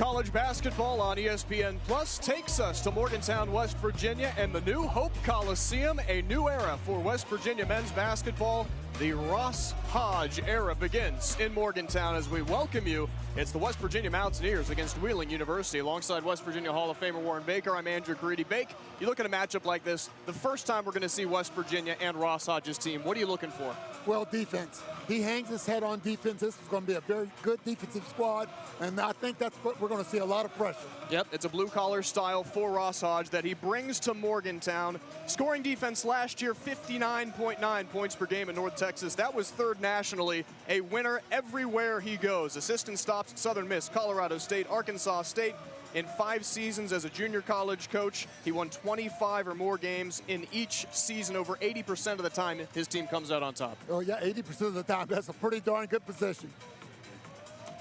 College basketball on ESPN Plus takes us to Morgantown, West Virginia, and the new Hope Coliseum, a new era for West Virginia men's basketball. The Ross Hodge era begins in Morgantown as we welcome you. It's the West Virginia Mountaineers against Wheeling University. Alongside West Virginia Hall of Famer Warren Baker, I'm Andrew Caridi. Bake, you look at a matchup like this, the first time we're going to see West Virginia and Ross Hodge's team. What are you looking for? Well, defense. He hangs his head on defense. This is going to be a very good defensive squad, and I think that's what we're going to see, a lot of pressure. Yep, it's a blue-collar style for Ross Hodge that he brings to Morgantown. Scoring defense last year, 59.9 points per game in North Texas. That was third nationally, a winner everywhere he goes. Assistant stops at Southern Miss, Colorado State, Arkansas State. In 5 seasons as a junior college coach, he won 25 or more games in each season. Over 80% of the time, his team comes out on top. Oh, yeah, 80% of the time. That's a pretty darn good position.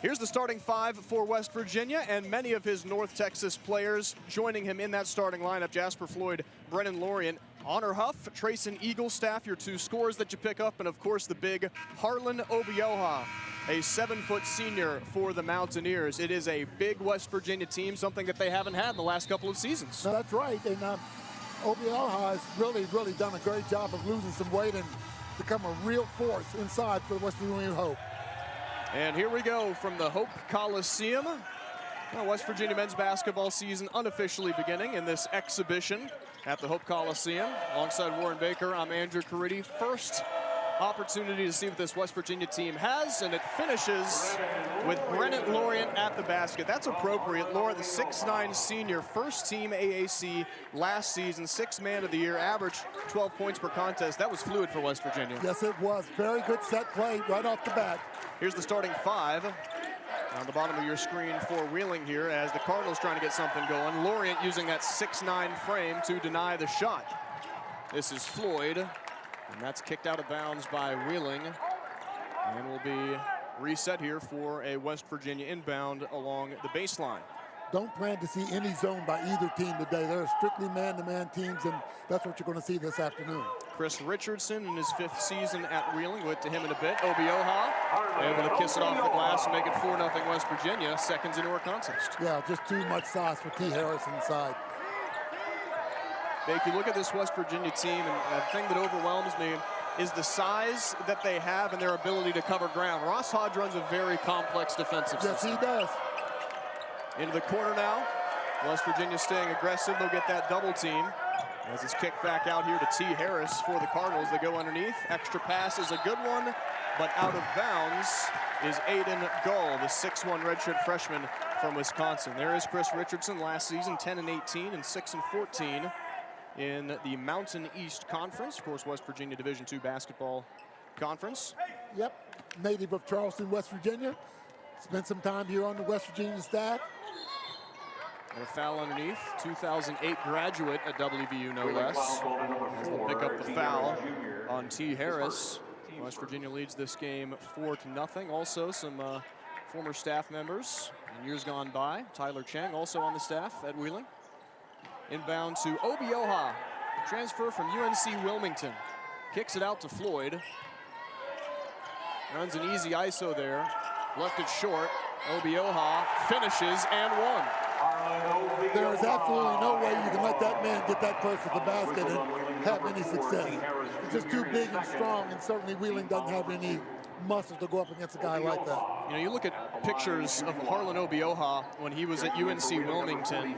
Here's the starting 5 for West Virginia, and many of his North Texas players joining him in that starting lineup. Jasper Floyd, Brennan Lorient, Honor Huff, Trayson Eaglestaff, your 2 scores that you pick up, and of course the big Harlan Obioha, a 7-foot senior for the Mountaineers. It is a big West Virginia team, something that they haven't had in the last couple of seasons. No, that's right, and Obioha has really done a great job of losing some weight and become a real force inside for West Virginia Hope. And here we go from the Hope Coliseum. Well, West Virginia men's basketball season unofficially beginning in this exhibition at the Hope Coliseum. Alongside Warren Baker, I'm Andrew Caridi. First opportunity to see what this West Virginia team has, and it finishes with Brennan Lorient at the basket. That's appropriate. Laura, the 6'9" senior, first team AAC last season, 6th man of the year, averaged 12 points per contest. That was fluid for West Virginia. Yes, it was. Very good set play right off the bat. Here's the starting 5 on the bottom of your screen for Wheeling here as the Cardinals trying to get something going. Lorient using that 6'9" frame to deny the shot. This is Floyd, and that's kicked out of bounds by Wheeling, and will be reset here for a West Virginia inbound along the baseline. Don't plan to see any zone by either team today. They're strictly man-to-man teams, and that's what you're going to see this afternoon. Chris Richardson in his 5th season at Wheeling. We'll get to him in a bit. Obioha able to kiss it off the glass and make it 4-0 West Virginia, seconds into our contest. Yeah, just too much size for T. Harris inside. Bake, you look at this West Virginia team, and the thing that overwhelms me is the size that they have and their ability to cover ground. Ross Hodge runs a very complex defensive system. Yes, he does. Into the corner now. West Virginia staying aggressive. They'll get that double team. As it's kicked back out here to T. Harris for the Cardinals. They go underneath. Extra pass is a good one, but out of bounds is Aiden Gull, the 6'1" redshirt freshman from Wisconsin. There is Chris Richardson last season, 10-18 and 6-14 in the Mountain East Conference. Of course, West Virginia Division II basketball conference. Yep, native of Charleston, West Virginia. Spent some time here on the West Virginia staff. And a foul underneath. 2008 graduate at WVU, no less. As they'll pick up the foul on T. Harris. West Virginia leads this game 4-0. Also, some former staff members in years gone by. Tyler Chang, also on the staff at Wheeling. Inbound to Obioha. Transfer from UNC Wilmington. Kicks it out to Floyd. Runs an easy ISO there. Left it short. Obioha finishes and one. There is absolutely no way you can let that man get that close to the basket and have any success. He's just too big and strong, and certainly Wheeling doesn't have any muscle to go up against a guy like that. You know, you look at pictures of Harlan Obioha when he was at UNC Wilmington.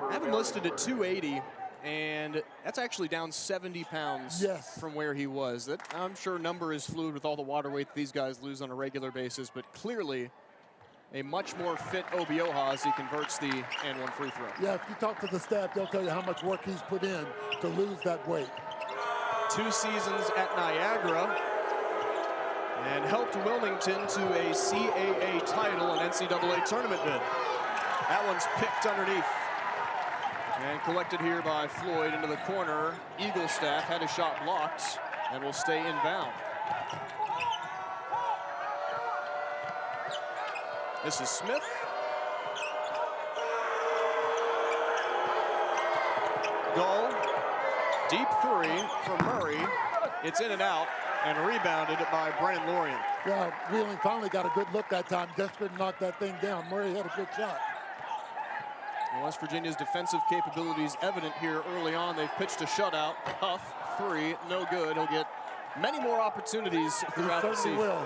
I have him listed at 280, and that's actually down 70 pounds from where he was. That, I'm sure number is fluid with all the water weight these guys lose on a regular basis, but clearly a much more fit Obioha as he converts the and-one free throw. Yeah, if you talk to the staff, they'll tell you how much work he's put in to lose that weight. 2 seasons at Niagara and helped Wilmington to a CAA title and NCAA tournament bid. That one's picked underneath and collected here by Floyd into the corner. Eaglestaff had a shot blocked and will stay inbound. This is Smith. Gull, deep 3 from Murray. It's in and out and rebounded by Brennan Lorient. Yeah, Wheeling finally got a good look that time. Just couldn't knock that thing down. Murray had a good shot. And West Virginia's defensive capabilities evident here early on. They've pitched a shutout. Huff, 3, no good. He'll get many more opportunities throughout the season. Will.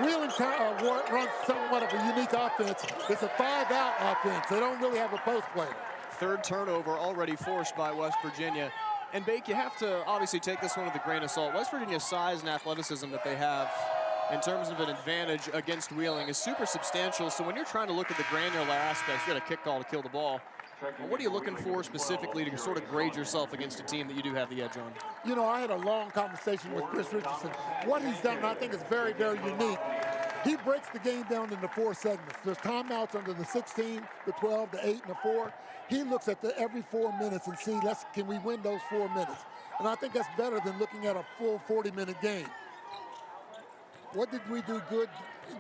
Wheeling runs somewhat of a unique offense. It's a 5-out offense. They don't really have a post player. Third turnover already forced by West Virginia. And Bake, you have to obviously take this one with a grain of salt. West Virginia's size and athleticism that they have in terms of an advantage against Wheeling is super substantial. So when you're trying to look at the granular aspects, you got a kick call to kill the ball. Well, what are you looking for specifically to sort of grade yourself against a team that you do have the edge on? You know, I had a long conversation with Chris Richardson. What he's done, I think, is very, very unique. He breaks the game down into 4 segments. There's timeouts under the 16, the 12, the 8, and the 4. He looks at every 4 minutes and see, can we win those 4 minutes? And I think that's better than looking at a full 40-minute game. What did we do good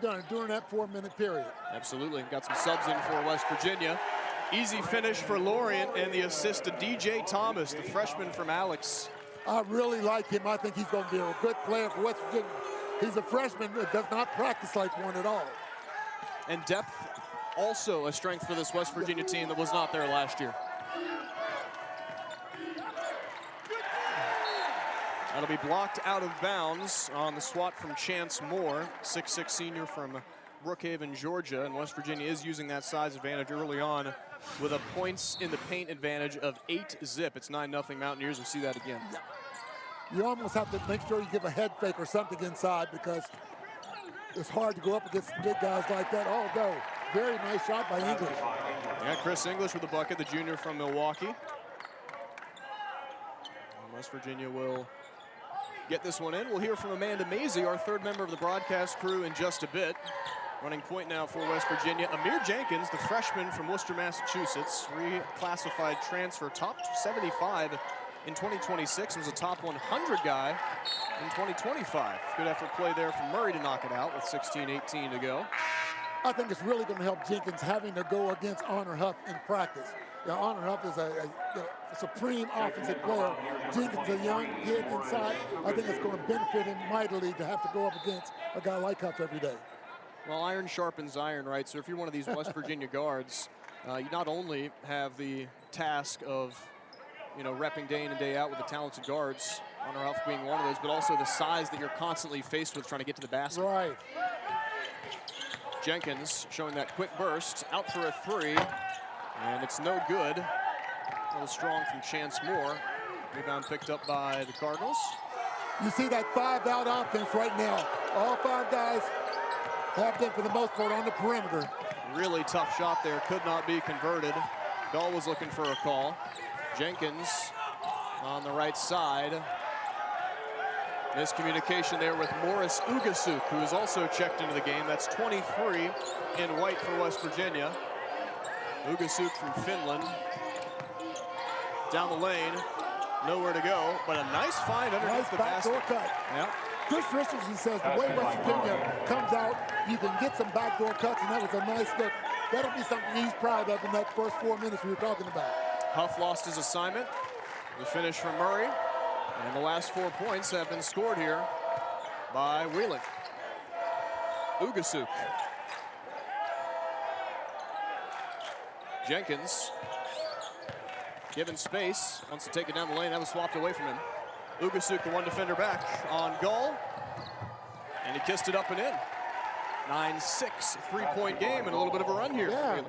during that 4-minute period? Absolutely. Got some subs in for West Virginia. Easy finish for Lorient, and the assist to DJ Thomas, the freshman from Alex. I really like him. I think he's going to be a good player for West Virginia. He's a freshman that does not practice like one at all. And depth, also a strength for this West Virginia team that was not there last year. That'll be blocked out of bounds on the swat from Chance Moore, 6'6" senior from Brookhaven, Georgia. And West Virginia is using that size advantage early on with a points in the paint advantage of 8-zip. It's 9-0 Mountaineers. We'll see that again. Yeah. You almost have to make sure you give a head fake or something inside because it's hard to go up against big guys like that. Oh, no. Very nice shot by English. Yeah, Chris English with the bucket, the junior from Milwaukee. And West Virginia will get this one in. We'll hear from Amanda Maisie, our third member of the broadcast crew, in just a bit. Running point now for West Virginia. Amir Jenkins, the freshman from Worcester, Massachusetts, reclassified transfer, top 75 in 2026, was a top 100 guy in 2025. Good effort play there from Murray to knock it out with 16-18 to go. I think it's really going to help Jenkins having to go against Honor Huff in practice. Honor Huff is a supreme offensive player. Jenkins, a young kid inside. I think it's going to benefit him mightily to have to go up against a guy like Huff every day. Well, iron sharpens iron, right? So if you're one of these West Virginia guards, you not only have the task of, repping day in and day out with the talented guards, Honor Huff being one of those, but also the size that you're constantly faced with trying to get to the basket. Right. Jenkins showing that quick burst, out for a 3, and it's no good. A little strong from Chance Moore. Rebound picked up by the Cardinals. You see that 5-out offense right now. All 5 guys have been, for the most part, on the perimeter. Really tough shot there, could not be converted. Dahl was looking for a call. Jenkins on the right side. Miscommunication there with Morris Ugasuk, who is also checked into the game. That's 23 in white for West Virginia. Ugasuk from Finland. Down the lane, nowhere to go, but a nice find underneath the basket. Cut. Yeah. Chris Richardson says the way West Virginia comes out, you can get some backdoor cuts, and that was a nice look. That'll be something he's proud of in that first 4 minutes we were talking about. Huff lost his assignment. The finish from Murray. And the last 4 points have been scored here by Wheeling. Ugasuk. Jenkins, given space, wants to take it down the lane. That was swapped away from him. Ugasuk, the one defender back on goal. And he kissed it up and in. 9-6, 3-point game and a little bit of a run here. Yeah,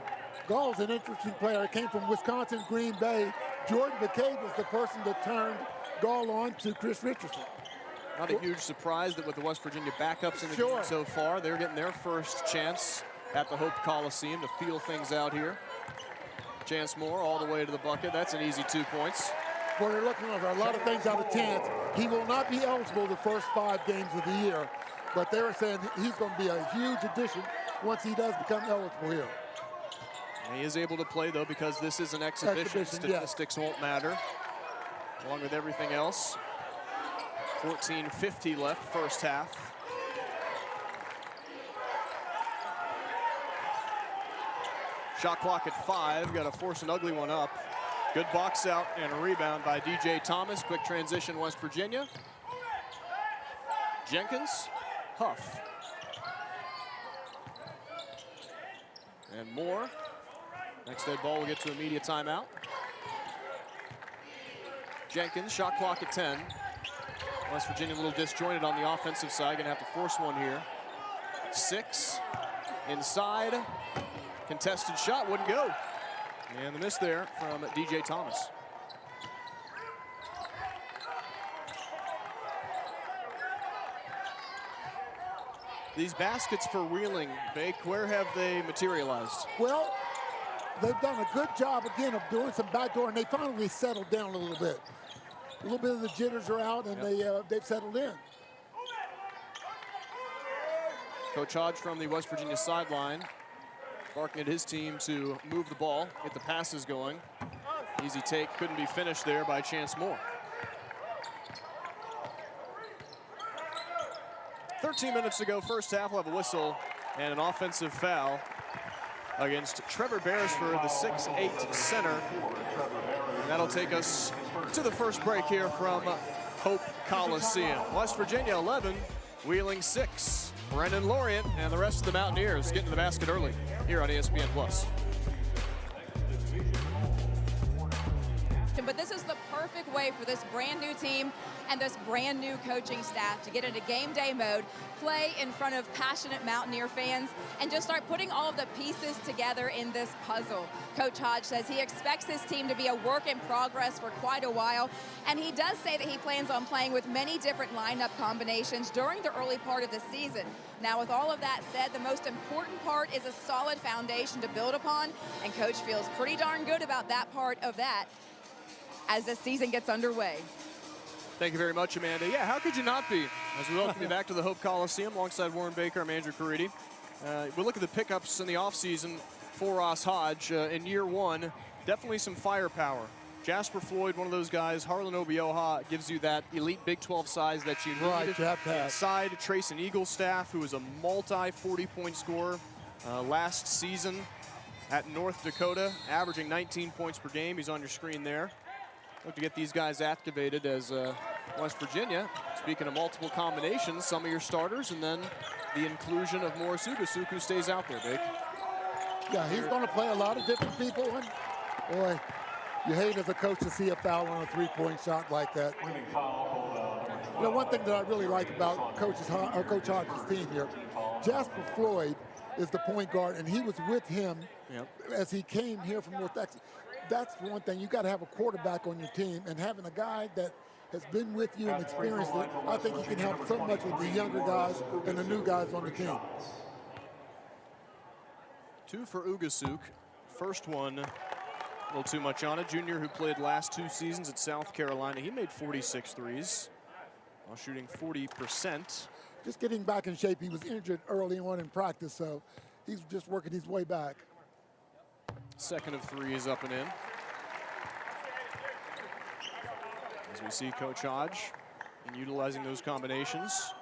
Gall's an interesting player. He came from Wisconsin, Green Bay. Jordan McCabe was the person that turned Gall on to Chris Richardson. Not a huge surprise that with the West Virginia backups in the game so far, they're getting their first chance at the Hope Coliseum to feel things out here. Chance Moore all the way to the bucket. That's an easy 2 points. Well, they're looking at a lot of things out of Chance. He will not be eligible the first 5 games of the year, but they're saying he's going to be a huge addition once he does become eligible here. And he is able to play, though, because this is an exhibition. Statistics won't matter, along with everything else. 14:50 left, first half. Shot clock at 5. Got to force an ugly one up. Good box out and a rebound by DJ Thomas. Quick transition, West Virginia. Jenkins, Huff. And more. Next dead ball will get to a media timeout. Jenkins, shot clock at 10. West Virginia a little disjointed on the offensive side. Gonna have to force one here. 6, inside. Contested shot, wouldn't go. And the miss there from DJ Thomas. These baskets for Wheeling, Bake, where have they materialized? Well, they've done a good job, again, of doing some backdoor, and they finally settled down a little bit. A little bit of the jitters are out, and they've settled in. Coach Hodge from the West Virginia sideline, barking at his team to move the ball, get the passes going. Easy take, couldn't be finished there by Chance Moore. 13 minutes to go, first half. We'll have a whistle and an offensive foul against Trevor Beresford, the 6'8" center. And that'll take us to the first break here from Hope Coliseum. West Virginia 11, Wheeling 6. Brendan Lorient and the rest of the Mountaineers getting to the basket early here on ESPN+. But this is the perfect way for this brand new team and this brand new coaching staff to get into game day mode, play in front of passionate Mountaineer fans, and just start putting all of the pieces together in this puzzle. Coach Hodge says he expects this team to be a work in progress for quite a while, and he does say that he plans on playing with many different lineup combinations during the early part of the season. Now, with all of that said, the most important part is a solid foundation to build upon, and Coach feels pretty darn good about that part of that as the season gets underway. Thank you very much, Amanda. Yeah, how could you not be? As we welcome you back to the Hope Coliseum alongside Warren Baker, I'm Andrew Caridi. We look at the pickups in the offseason for Ross Hodge. In year one, definitely some firepower. Jasper Floyd, one of those guys. Harlan Obioha gives you that elite Big 12 size that you need. Right, you have to have. Inside, Trayson Eaglestaff, who was a multi-40-point scorer last season at North Dakota, averaging 19 points per game. He's on your screen there. Look to get these guys activated as West Virginia, speaking of multiple combinations, some of your starters, and then the inclusion of Morris Ugasuk, who stays out there, Big. Yeah, he's going to play a lot of different people, and boy, you hate as a coach to see a foul on a three-point shot like that. You know, one thing that I really like about Coach Hodge's team here, Jasper Floyd is the point guard, and he was with him as he came here from North Texas. That's one thing. You got to have a quarterback on your team, and having a guy that has been with you and experienced it, I think he can help so much with the younger guys and the new guys on the team. 2 for Ugasuk. First one, a little too much on it. Junior who played last 2 seasons at South Carolina. He made 46 threes while shooting 40%. Just getting back in shape. He was injured early on in practice, so he's just working his way back. Second of 3 is up and in. As we see Coach Hodge and utilizing those combinations.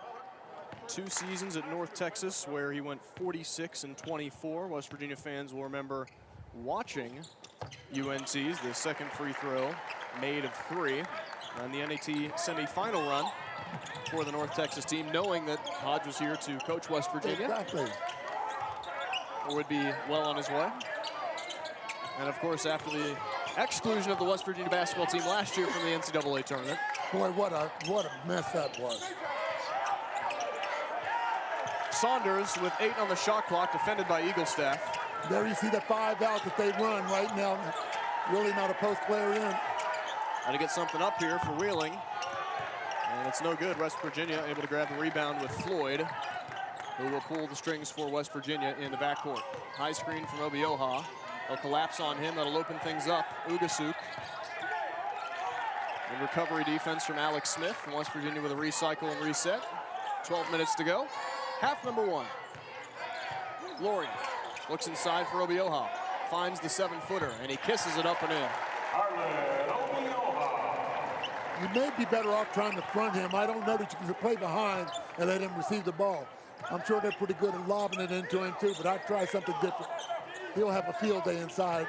2 seasons at North Texas where he went 46 and 24. West Virginia fans will remember watching UNC's, the second free throw made of 3 on the NAT semifinal run for the North Texas team, knowing that Hodge was here to coach West Virginia. Exactly. Or would be well on his way. And of course, after the exclusion of the West Virginia basketball team last year from the NCAA tournament. Boy, what a mess that was. Saunders with 8 on the shot clock, defended by Eaglestaff. There you see the 5 out that they run right now. Really not a post player in. Got to get something up here for Wheeling. And it's no good. West Virginia able to grab the rebound with Floyd, who will pull the strings for West Virginia in the backcourt. High screen from Obioha. They'll collapse on him. That'll open things up. Ugasuk. And recovery defense from Alex Smith from West Virginia with a recycle and reset. 12 minutes to go. Half number 1. Lorient looks inside for Obioha. Finds the 7-footer, and he kisses it up and in. You may be better off trying to front him. I don't know that you can play behind and let him receive the ball. I'm sure they're pretty good at lobbing it into him too, but I'd try something different. He'll have a field day inside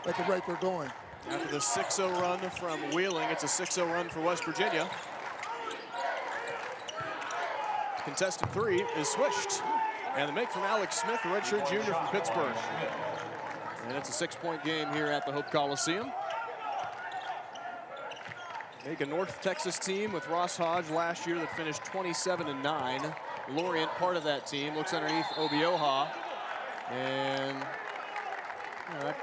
at the rate they're going. After the 6-0 run from Wheeling, it's a 6-0 run for West Virginia. Contested 3 is swished. And the make from Alex Smith, the redshirt junior from Pittsburgh. And it's a 6-point game here at the Hope Coliseum. Make a North Texas team with Ross Hodge last year that finished 27-9. Lorient, part of that team, looks underneath Obioha. And that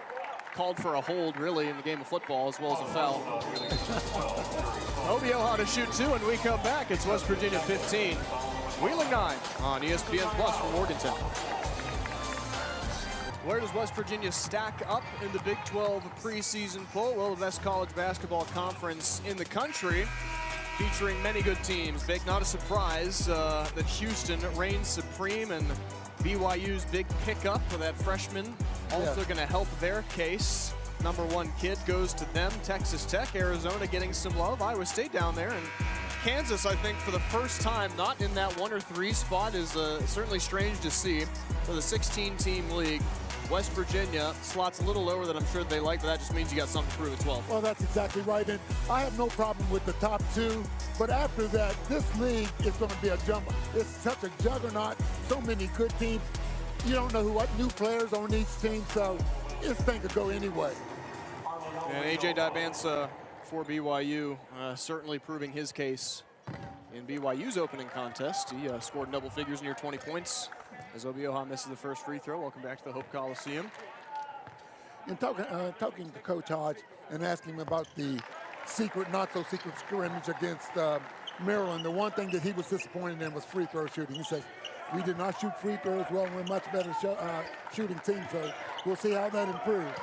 called for a hold, really, in the game of football as well as a foul. Obioha to shoot 2, and we come back. It's West Virginia 15, Wheeling 9 on ESPN Plus from Morgantown. Where does West Virginia stack up in the Big 12 preseason poll? Well, the best college basketball conference in the country, featuring many good teams. Not a surprise that Houston reigns supreme, and BYU's big pickup for that freshman also going to help their case. #1 kid goes to them. Texas Tech, Arizona getting some love. Iowa State down there, and Kansas, I think, for the first time, not in that 1 or 3 spot is certainly strange to see for the 16-team league. West Virginia slots a little lower than I'm sure they like, but that just means you got something to prove at 12. Well, that's exactly right, and I have no problem with the top 2, but after that, this league is going to be a jump. It's such a juggernaut, so many good teams. You don't know what new players on each team, so this thing could go anyway. And A.J. Dibansa for BYU, certainly proving his case in BYU's opening contest. He scored double figures, near 20 points. As Obioha misses the first free throw. Welcome back to the Hope Coliseum. In talking to Coach Hodge and asking him about the secret, not so secret scrimmage against Maryland, the one thing that he was disappointed in was free throw shooting. He says, we did not shoot free throws well, we're a much better shooting team, so we'll see how that improves.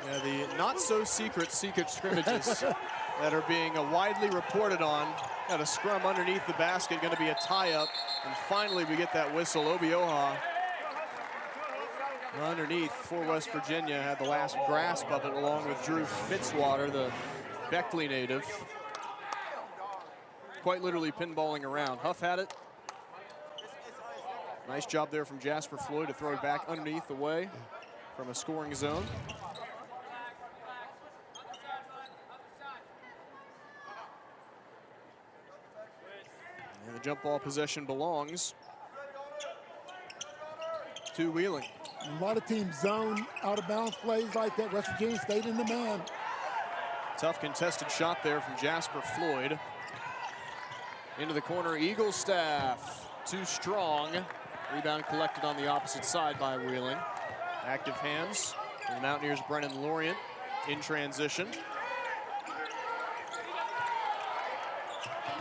Yeah, the not so secret scrimmages that are being widely reported on. Got a scrum underneath the basket, going to be a tie-up, and finally we get that whistle. Obioha underneath for West Virginia had the last grasp of it, along with Drew Fitzwater, the Beckley native. Quite literally pinballing around. Huff had it. Nice job there from Jasper Floyd to throw it back underneath away from a scoring zone. And the jump ball possession belongs to Wheeling. A lot of teams zone out of bounds plays like that. West Virginia stayed in the man. Tough contested shot there from Jasper Floyd. Into the corner, Eaglestaff, too strong. Rebound collected on the opposite side by Wheeling. Active hands. And the Mountaineers' Brennan Lorient in transition.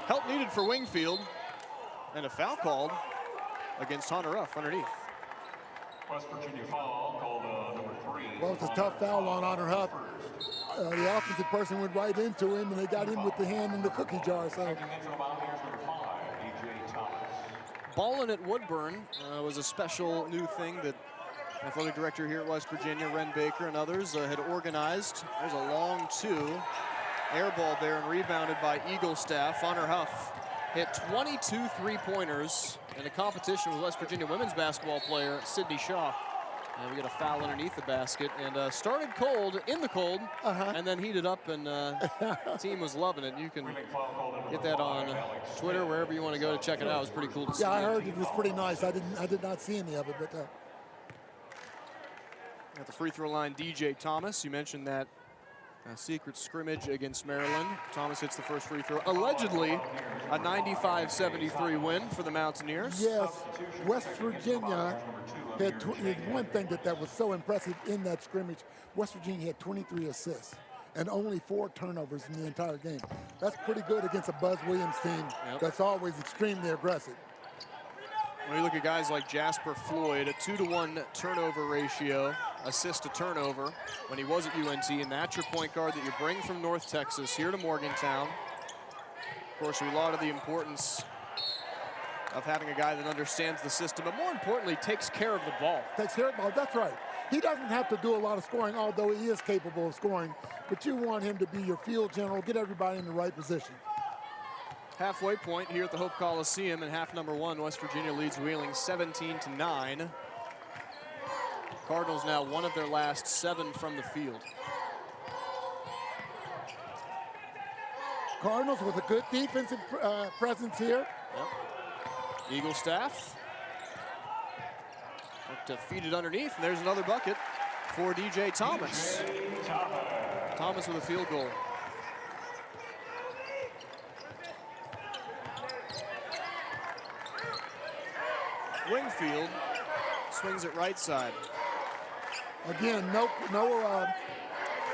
Help needed for Wingfield. And a foul called against Hunter Ruff underneath. West Virginia foul called number 3. Well, it's a tough foul on Hunter Huff. The offensive person went right into him, and they got him with the hand in the cookie jar. So. Ballin' at Woodburn was a special new thing that athletic director here at West Virginia, Ren Baker, and others had organized. There's a long 2. Air ball there and rebounded by Eaglestaff. Hunter Huff hit 22 three-pointers in a competition with West Virginia women's basketball player Sydney Shaw. And we get a foul underneath the basket, and started cold, in the cold, and then heated up, and the team was loving it. You can get that on Twitter, wherever you want to go to check it out. It was pretty cool to see. Yeah, I heard it was pretty nice. I did not see any of it, but. At the free throw line, DJ Thomas. You mentioned that secret scrimmage against Maryland. Thomas hits the first free throw. Allegedly, a 95-73 win for the Mountaineers. Yes, West Virginia had one thing that was so impressive in that scrimmage. West Virginia had 23 assists and only 4 turnovers in the entire game. That's pretty good against a Buzz Williams team that's always extremely aggressive. When you look at guys like Jasper Floyd, a 2-to-1 turnover ratio, assist to turnover when he was at UNT, and that's your point guard that you bring from North Texas here to Morgantown. Of course, we lauded the importance of having a guy that understands the system, but more importantly, takes care of the ball. Takes care of the ball, that's right. He doesn't have to do a lot of scoring, although he is capable of scoring, but you want him to be your field general, get everybody in the right position. Halfway point here at the Hope Coliseum in half number 1. West Virginia leads Wheeling 17-9. Cardinals now 1 of their last 7 from the field. Cardinals with a good defensive presence here. Yep. Eaglestaff To feed it underneath, and there's another bucket for DJ Thomas. Thomas with a field goal. Wingfield swings it right side. Again, no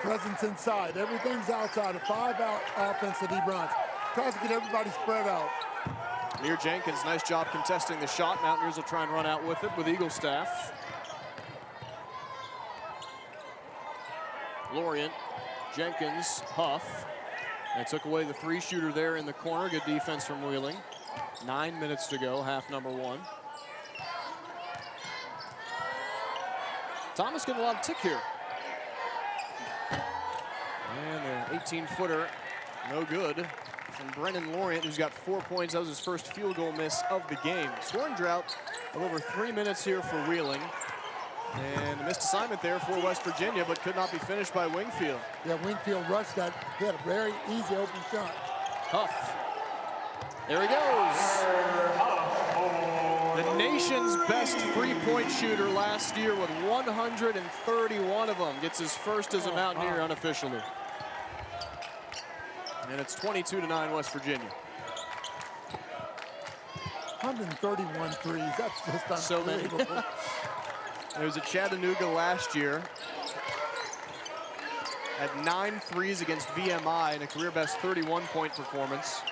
presence inside. Everything's outside. A 5-out offense that he runs. Tries to get everybody spread out. Amir Jenkins, nice job contesting the shot. Mountaineers will try and run out with it with Eaglestaff. Lorient, Jenkins, Huff. They took away the 3-shooter there in the corner. Good defense from Wheeling. 9 minutes to go, half number 1. Thomas getting a lot of tick here. And the 18-footer, no good. From Brennan Lorient, who's got 4 points. That was his first field goal miss of the game. Scoring drought of over 3 minutes here for Wheeling. And a missed assignment there for West Virginia, but could not be finished by Wingfield. Yeah, Wingfield rushed that. He had a very easy open shot. Huff. There he goes. The nation's best three-point shooter last year with 131 of them. Gets his first as a Mountaineer unofficially. And it's 22-9 West Virginia. 131 threes. That's just unbelievable. So many. There was a Chattanooga last year. Had 9 threes against VMI in a career-best 31-point performance.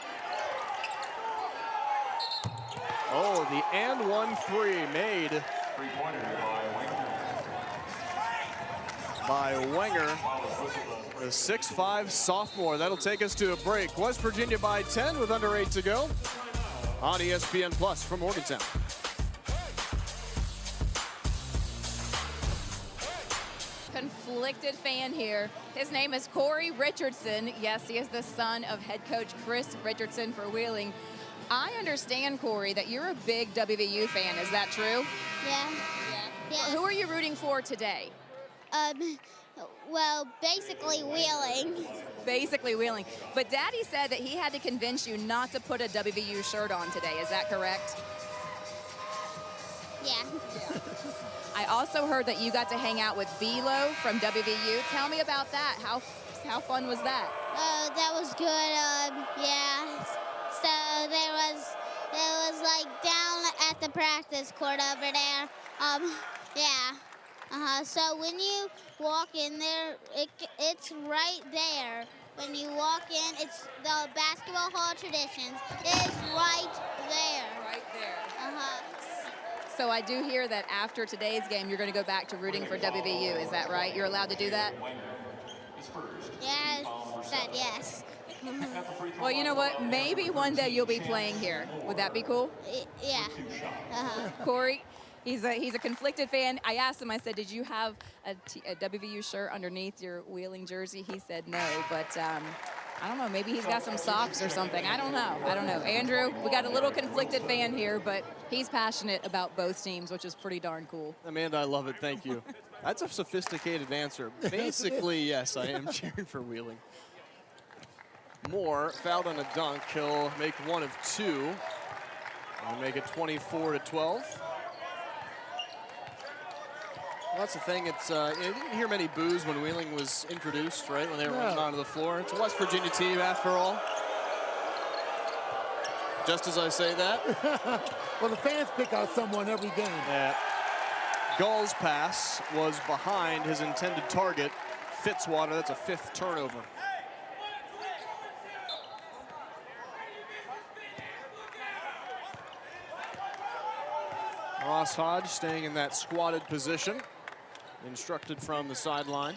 Oh, the and 1 3 made by Wenger. The 6'5" sophomore. That'll take us to a break. West Virginia by 10 with under 8 to go on ESPN Plus from Morgantown. Conflicted fan here. His name is Corey Richardson. Yes, he is the son of head coach Chris Richardson for Wheeling. I understand, Corey, that you're a big WVU fan. Is that true? Yeah. Who are you rooting for today? Well, basically Wheeling. Basically Wheeling. But Daddy said that he had to convince you not to put a WVU shirt on today. Is that correct? Yeah. I also heard that you got to hang out with Velo from WVU. Tell me about that. How fun was that? That was good. Yeah. So there was like down at the practice court over there. Yeah. So when you walk in there, it's right there. When you walk in, it's the Basketball Hall Traditions. It's right there. Right there. So I do hear that after today's game, you're going to go back to rooting for WVU. Is that right? You're allowed to do that? Yeah, said yes. Well, you know what? Maybe one day you'll be playing here. Would that be cool? Yeah. Corey, he's a conflicted fan. I asked him, I said, did you have a WVU shirt underneath your Wheeling jersey? He said no, but I don't know. Maybe he's got some socks or something. I don't know. Andrew, we got a little conflicted fan here, but he's passionate about both teams, which is pretty darn cool. Amanda, I love it. Thank you. That's a sophisticated answer. Basically, yes, I am cheering for Wheeling. Moore fouled on a dunk. He'll make 1 of 2 and make it 24-12. Well, that's the thing. It's you didn't hear many boos when Wheeling was introduced, right? When they were running onto the floor. It's a West Virginia team, after all. Just as I say that. Well, the fans pick out someone every game. Yeah. Gull's pass was behind his intended target, Fitzwater. That's a 5th turnover. Ross Hodge staying in that squatted position, instructed from the sideline.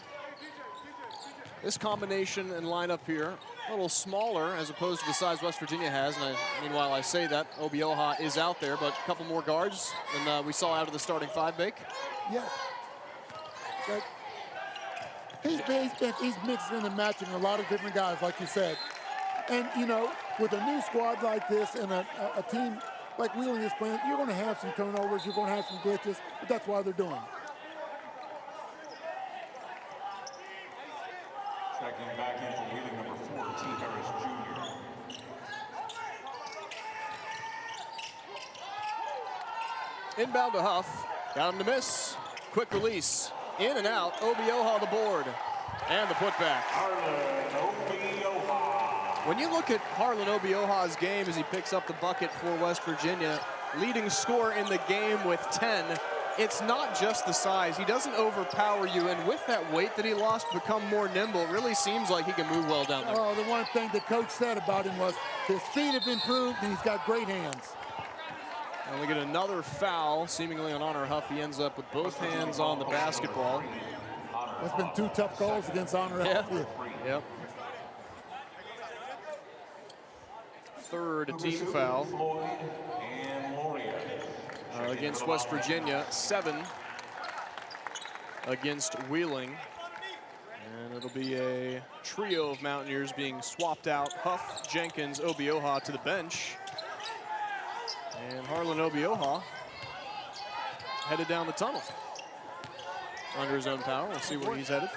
This combination and lineup here, a little smaller as opposed to the size West Virginia has. And meanwhile, I say that Obioha is out there, but a couple more guards than we saw out of the starting 5, Bake. Yeah. He's mixing and matching a lot of different guys, like you said. And, you know, with a new squad like this and a team like Wheeling is playing, you're going to have some turnovers, you're going to have some glitches, but that's why they're doing it. Checking back in for Wheeling, number 4, T. Harris Jr. Inbound to Huff. Got him to miss. Quick release. In and out. Obioha the board. And the putback. When you look at Harlan Obioha's game as he picks up the bucket for West Virginia, leading scorer in the game with 10, it's not just the size. He doesn't overpower you, and with that weight that he lost, become more nimble. It really seems like he can move well down there. Oh, the one thing the coach said about him was his feet have improved and he's got great hands. And we get another foul, seemingly on Honor Huff. He ends up with both hands on the basketball. That's been 2 tough calls against Honor Huff. Yep. Third team foul against West Virginia. 7 against Wheeling. And it'll be a trio of Mountaineers being swapped out. Huff, Jenkins, Obioha to the bench. And Harlan Obioha headed down the tunnel under his own power. We'll see where he's headed.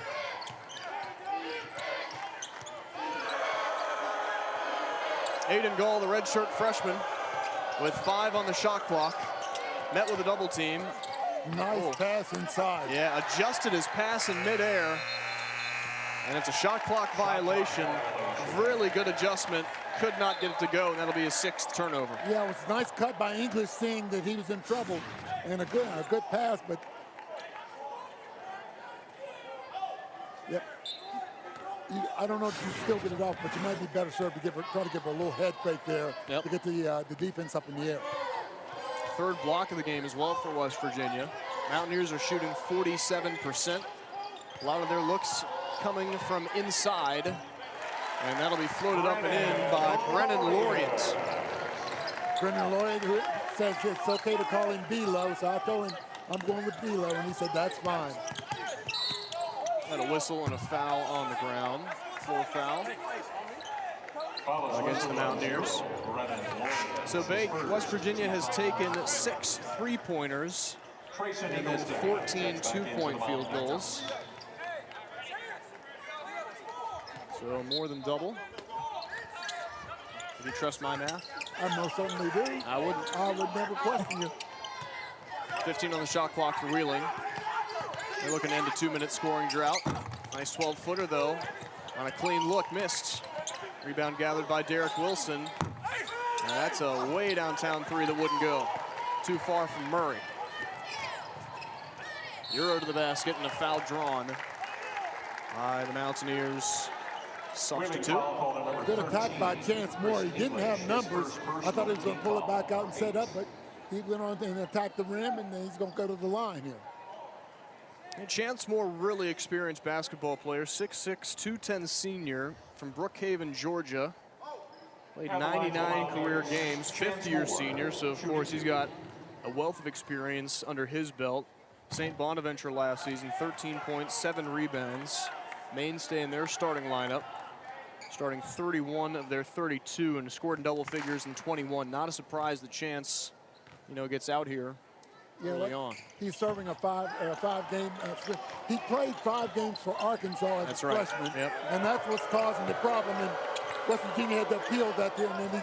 Aiden Gall, the redshirt freshman, with 5 on the shot clock, met with a double team. Nice pass inside. Yeah, adjusted his pass in midair, and it's a shot clock violation. Really good adjustment. Could not get it to go, and that'll be his 6th turnover. Yeah, it was a nice cut by English, seeing that he was in trouble, and a good pass, but yep. I don't know if you still get it off, but you might be better served to try to give her a little head fake there to get the defense up in the air. Third block of the game as well for West Virginia. Mountaineers are shooting 47%. A lot of their looks coming from inside. And that'll be floated up and in by Brennan Lorient. Brennan Lorient, who says it's okay to call him B-Lo, so I told him I'm going with B-Lo, and he said that's fine. Had a whistle and a foul on the ground. Floor foul against the Mountaineers. So West Virginia has taken 6 3-pointers and then 14 two-point field goals. So more than double. Do you trust my math? I most certainly do. I wouldn't. I would never question you. 15 on the shot clock for Wheeling. They're looking to end a 2-minute scoring drought. Nice 12-footer, though, on a clean look, missed. Rebound gathered by Derek Wilson. And that's a way downtown 3 that wouldn't go. Too far from Murray. Euro to the basket and a foul drawn by the Mountaineers. Substitute. Good attack by Chance Moore. He didn't have numbers. I thought he was going to pull it back out and set up, but he went on and attacked the rim, and then he's going to go to the line here. And Chance Moore, really experienced basketball player, 6'6", 210 senior from Brookhaven, Georgia. Played 99 career games, 5th-year senior, so of course he's got a wealth of experience under his belt. St. Bonaventure last season, 13 points, 7 rebounds. Mainstay in their starting lineup, starting 31 of their 32 and scored in double figures in 21. Not a surprise that Chance, gets out here early on. He's serving a five-game. He played 5 games for Arkansas as a freshman, and that's what's causing the problem. And West Virginia had to appeal that there, and then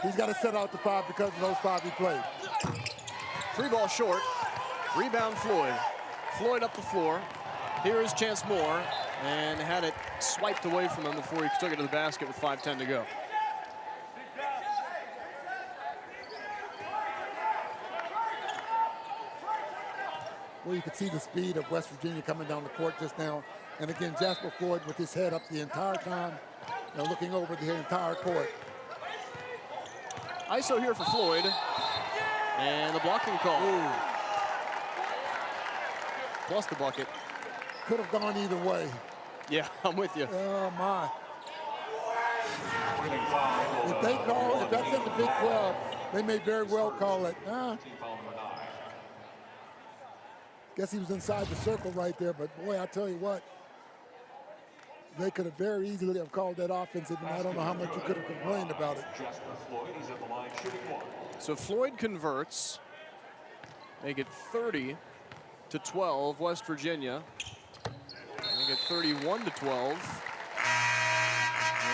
he's got to set out the 5 because of those 5 he played. 3 ball short. Rebound Floyd. Floyd up the floor. Here is Chance Moore, and had it swiped away from him before he took it to the basket with 5:10 to go. Well, you could see the speed of West Virginia coming down the court just now. And again, Jasper Floyd with his head up the entire time, looking over the entire court. ISO here for Floyd, and the blocking call. Ooh. Plus the bucket. Could have gone either way. Yeah, I'm with you. Oh, my. If that's in the Big 12, they may very well call it. Guess he was inside the circle right there, but boy, I tell you what, they could have very easily have called that offensive, and I don't know how much you could have complained about it. So Floyd converts, make it 30-12, West Virginia. Make it 31-12.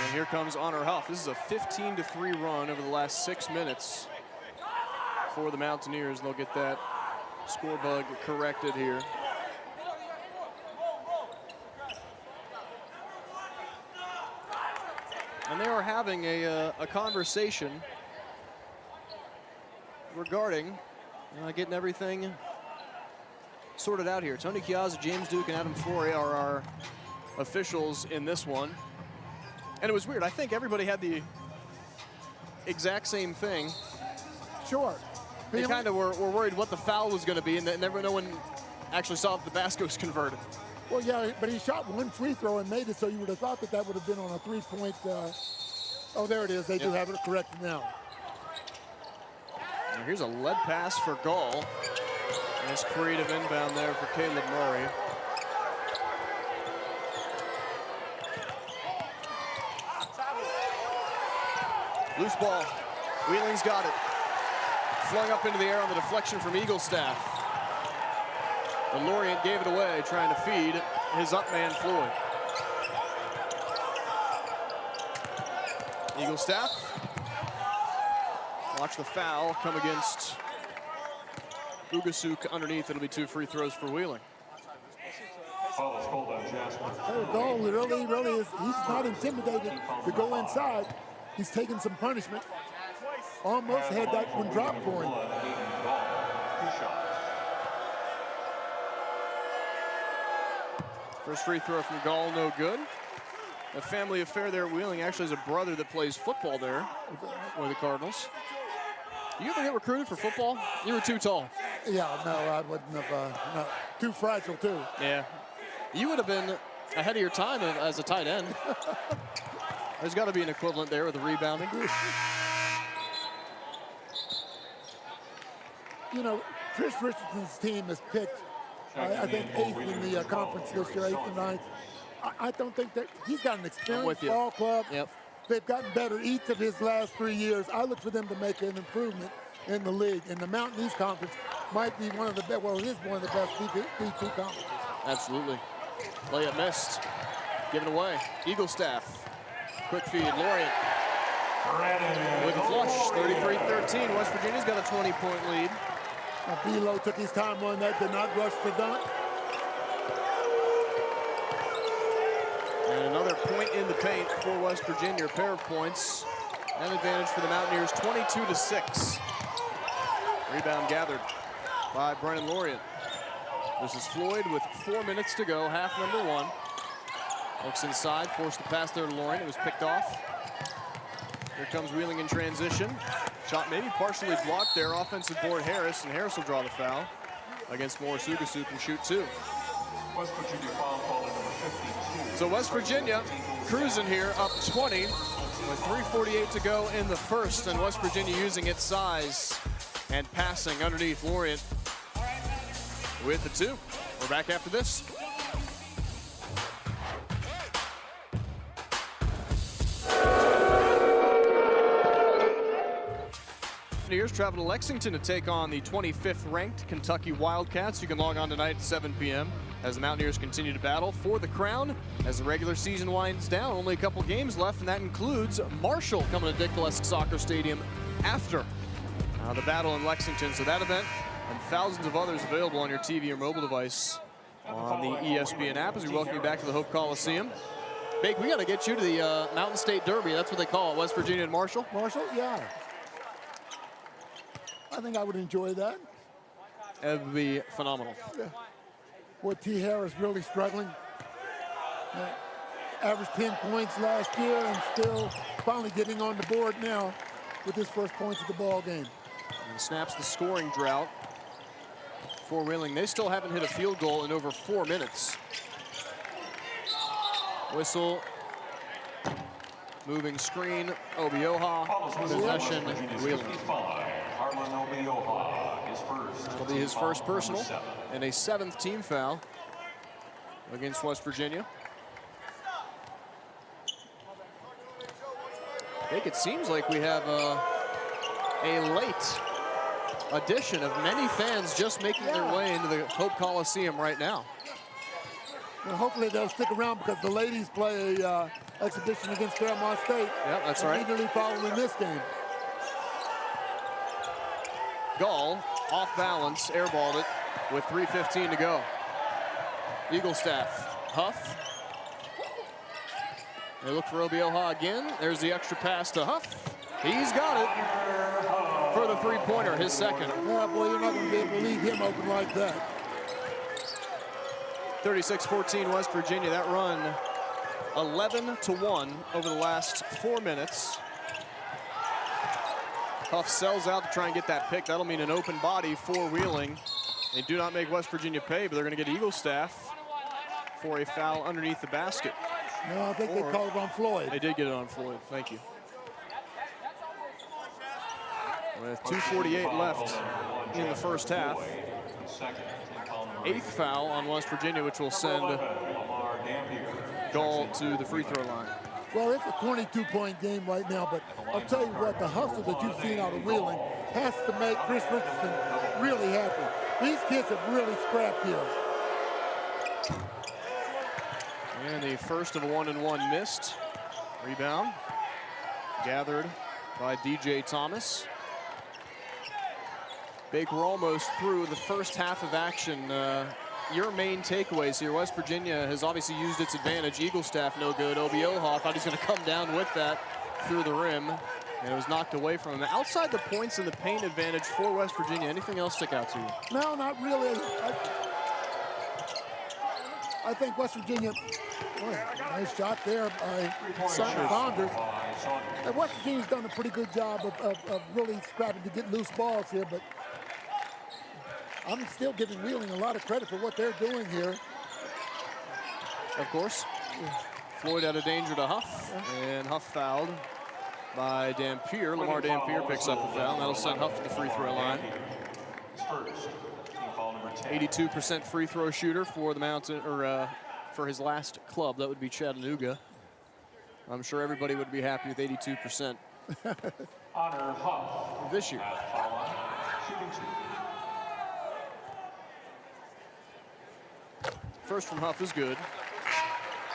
And here comes Honor Huff. This is a 15-3 run over the last 6 minutes for the Mountaineers. They'll get that Score bug corrected here. And they are having a conversation regarding getting everything sorted out here. Tony Chiazza, James Duke, and Adam Flory are our officials in this one. And it was weird. I think everybody had the exact same thing. Sure. They kind of were worried what the foul was going to be, and no one actually saw if the basket was converted. Well, yeah, but he shot one free throw and made it, so you would have thought that would have been on a three-point. Oh, there it is. They do have it correct now. And here's a lead pass for Gall. Nice creative inbound there for Caleb Murray. Loose ball. Wheeling's got it. Flung up into the air on the deflection from Eaglestaff. But Lorient gave it away, trying to feed his up man, Floyd. Eaglestaff. Watch the foul come against Ugasuk underneath. It'll be 2 free throws for Wheeling. Foul is called on Jasper. Gall really is. He's not intimidated to go inside. He's taking some punishment. Almost had that one dropped for him. First free throw from Gall, no good. A family affair there at Wheeling. Actually has a brother that plays football there for the Cardinals. You ever get recruited for football? You were too tall. Yeah, no, I wouldn't have. No, too fragile, too. Yeah. You would have been ahead of your time as a tight end. There's got to be an equivalent there with the rebounding. You know, Chris Richardson's team has picked, I think, 8th in the conference this year, 8th and 9th. I don't think that he's got an experienced ball club. Yep. They've gotten better each of his last 3 years. I look for them to make an improvement in the league. And the Mountain East Conference might be one of the best, well, it is one of the best D2 conferences. Absolutely. Layup missed. Given away. Eaglestaff. Quick feed. Lorient with a flush. 33-13. West Virginia's got a 20-point lead. Belo took his time on that, did not rush the dunk. And another point in the paint for West Virginia. A pair of points. An advantage for the Mountaineers, 22-6. Rebound gathered by Brennan Lorient. This is Floyd with 4 minutes to go, half number 1. Looks inside, forced the pass there to Lorient. It was picked off. Here comes Wheeling in transition. Shot maybe partially blocked there. Offensive board Harris, and Harris will draw the foul against Morris Ugasuk and shoot 2. West Virginia foul called at number 52. So West Virginia cruising here, up 20 with 3:48 to go in the first, and West Virginia using its size and passing underneath Lorient with the 2. We're back after this. Mountaineers travel to Lexington to take on the 25th ranked Kentucky Wildcats. You can log on tonight at 7 p.m. as the Mountaineers continue to battle for the crown as the regular season winds down. Only a couple games left, and that includes Marshall coming to Dick Gillespie Soccer Stadium after the battle in Lexington. So that event and thousands of others available on your TV or mobile device on the ESPN app as we welcome you back to the Hope Coliseum. Bake, we got to get you to the Mountain State Derby. That's what they call it, West Virginia and Marshall. Marshall, yeah. I think I would enjoy that. It would be phenomenal. Yeah. Boy, T. Harris really struggling. Averaged 10 points last year and still finally getting on the board now with his first points of the ball game. And snaps the scoring drought for Wheeling. They still haven't hit a field goal in over 4 minutes. Whistle. Moving screen. Obioha. Possession. Wheeling. It'll be his first personal and a 7th team foul against West Virginia. I think it seems like we have a late addition of many fans just making their way into the Hope Coliseum right now. Well, hopefully they'll stick around because the ladies play a exhibition against Fairmont State. Yep, that's right. Immediately following this game. Gall, off balance, airballed it with 3:15 to go. Eagle staff, Huff. They look for Obioha again. There's the extra pass to Huff. He's got it for the three-pointer, his second. Yeah, boy, you're not going to be able to leave him open like that. 36-14 West Virginia. That run 11-1 over the last 4 minutes. Huff sells out to try and get that pick. That'll mean an open body for Wheeling. They do not make West Virginia pay, but they're going to get Eagle staff for a foul underneath the basket. No, I think they called it on Floyd. They did get it on Floyd. Thank you. With 2:48 left in the first half. Eighth foul on West Virginia, which will send Gall to the free throw line. Well, it's a 22-point game right now, but I'll tell you what, the hustle that you've seen out of Wheeling has to make Chris Richardson really happy. These kids have really scrapped here. And the first of a 1-and-1 missed. Rebound gathered by DJ Thomas. Big, we're almost through the first half of action. Your main takeaways here: West Virginia has obviously used its advantage. Eagle staff no good. Obioha thought he's going to come down with that through the rim, and it was knocked away from him. Outside the points and the paint advantage for West Virginia, anything else stick out to you? No, not really. I think West Virginia, boy, nice shot there by Saunders. And West Virginia's done a pretty good job of really scrapping to get loose balls here, but I'm still giving Wheeling a lot of credit for what they're doing here. Of course. Floyd out of danger to Huff, and Huff fouled by Dampier. Lamar Dampier picks up the foul. That'll send Huff to the free throw line. 82% free throw shooter for the Mountain, or for his last club. That would be Chattanooga. I'm sure everybody would be happy with 82% this year. First from Huff is good.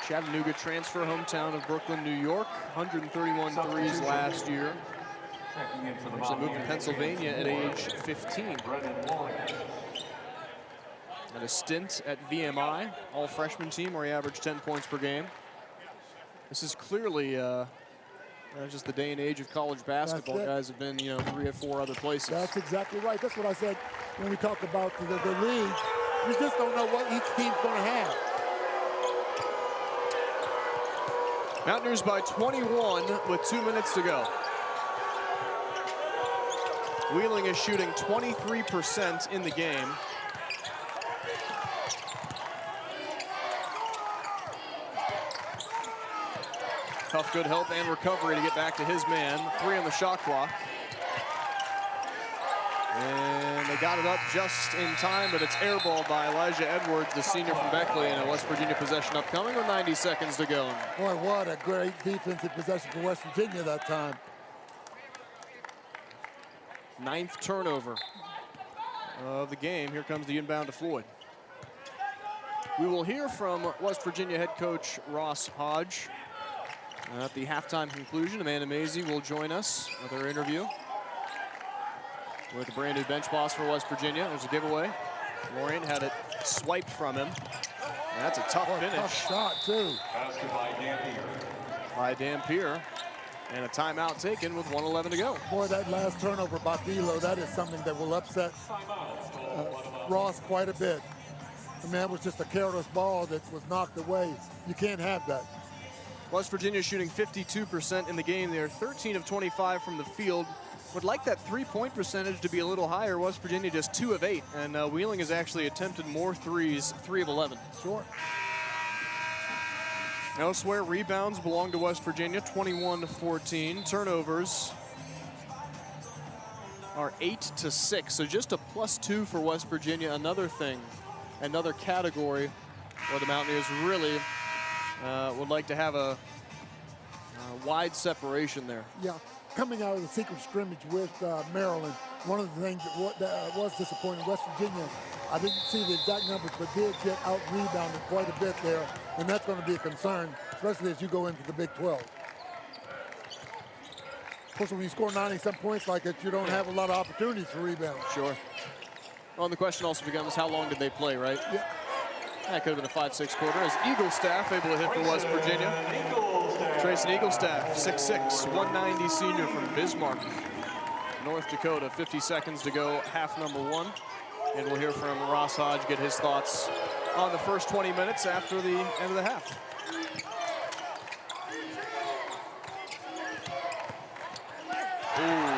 Chattanooga transfer, hometown of Brooklyn, New York. 131 threes last year. So moved to Pennsylvania at age 15. And a stint at VMI, all freshman team, where he averaged 10 points per game. This is clearly just the day and age of college basketball. Guys have been, 3 or 4 other places. That's exactly right. That's what I said when we talked about the league. You just don't know what each team's going to have. Mountaineers by 21 with 2 minutes to go. Wheeling is shooting 23% in the game. Tough, good help and recovery to get back to his man. 3 on the shot clock. And they got it up just in time, but it's airballed by Elijah Edwards, the senior from Beckley, and a West Virginia possession upcoming with 90 seconds to go. Boy, what a great defensive possession for West Virginia that time. 9th turnover of the game. Here comes the inbound to Floyd. We will hear from West Virginia head coach Ross Hodge at the halftime conclusion. Amanda Mazey will join us with her interview with the brand new bench boss for West Virginia. There's a giveaway. Lorient had it swiped from him. And that's a tough finish. Tough shot, too. By Dampier. And a timeout taken with 1:11 to go. Boy, that last turnover by Belo, that is something that will upset Ross quite a bit. I mean, that was just a careless ball that was knocked away. You can't have that. West Virginia shooting 52% in the game. They're 13 of 25 from the field. Would like that three-point percentage to be a little higher. West Virginia just 2 of 8, and Wheeling has actually attempted more threes, 3 of 11. Sure. Elsewhere, rebounds belong to West Virginia, 21-14. Turnovers are 8-6, so just a +2 for West Virginia. Another thing, another category where the Mountaineers really would like to have a wide separation there. Yeah. Coming out of the secret scrimmage with Maryland, one of the things that was disappointing, West Virginia, I didn't see the exact numbers, but did get out-rebounded quite a bit there, and that's going to be a concern, especially as you go into the Big 12. Of course, when you score 90-some points like that, you don't have a lot of opportunities for rebounds. Sure. Well, the question also becomes, how long did they play, right? Yeah. That could have been a 5-6 quarter, as Eaglestaff able to hit for West Virginia. Trayson Eaglestaff, 6'6", 190 senior from Bismarck, North Dakota. 50 seconds to go, half number 1. And we'll hear from Ross Hodge, get his thoughts on the first 20 minutes after the end of the half. Ooh.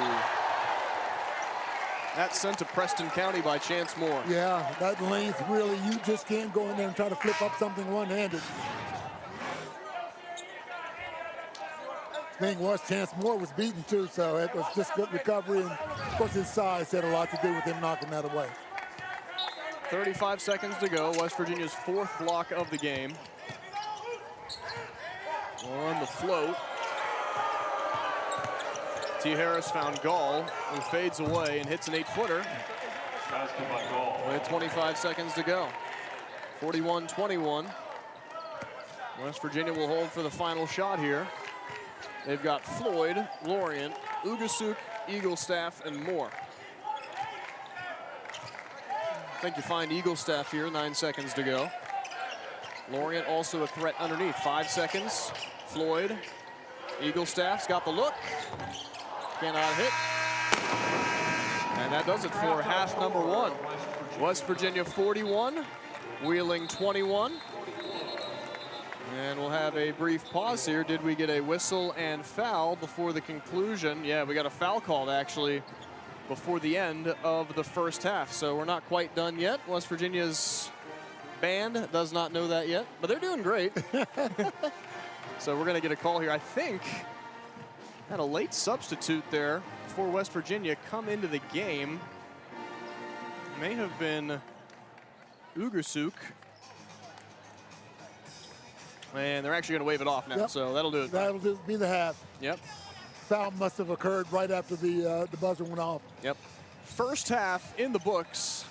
That's sent to Preston County by Chance Moore. Yeah, that length really, you just can't go in there and try to flip up something one-handed. Thing was, Chance Moore was beaten too, so it was just good recovery, and of course his size had a lot to do with him knocking that away. 35 seconds to go. West Virginia's 4th block of the game. On the float. T. Harris found Gall, who fades away and hits an 8-footer. With 25 seconds to go. 41-21. West Virginia will hold for the final shot here. They've got Floyd, Lorient, Ugasuk, Eaglestaff, and Moore. I think you find Eaglestaff here, 9 seconds to go. Lorient also a threat underneath, 5 seconds. Floyd, Eaglestaff's got the look. Cannot hit. And that does it for half number 1. West Virginia 41, Wheeling 21. And we'll have a brief pause here. Did we get a whistle and foul before the conclusion? Yeah, we got a foul called actually before the end of the first half. So we're not quite done yet. West Virginia's band does not know that yet, but they're doing great. So we're gonna get a call here. I think had a late substitute there for West Virginia come into the game. May have been Ugasuk. And they're actually going to wave it off now, Yep. So that'll do it. That'll be the half. Yep. Foul must have occurred right after the buzzer went off. Yep. First half in the books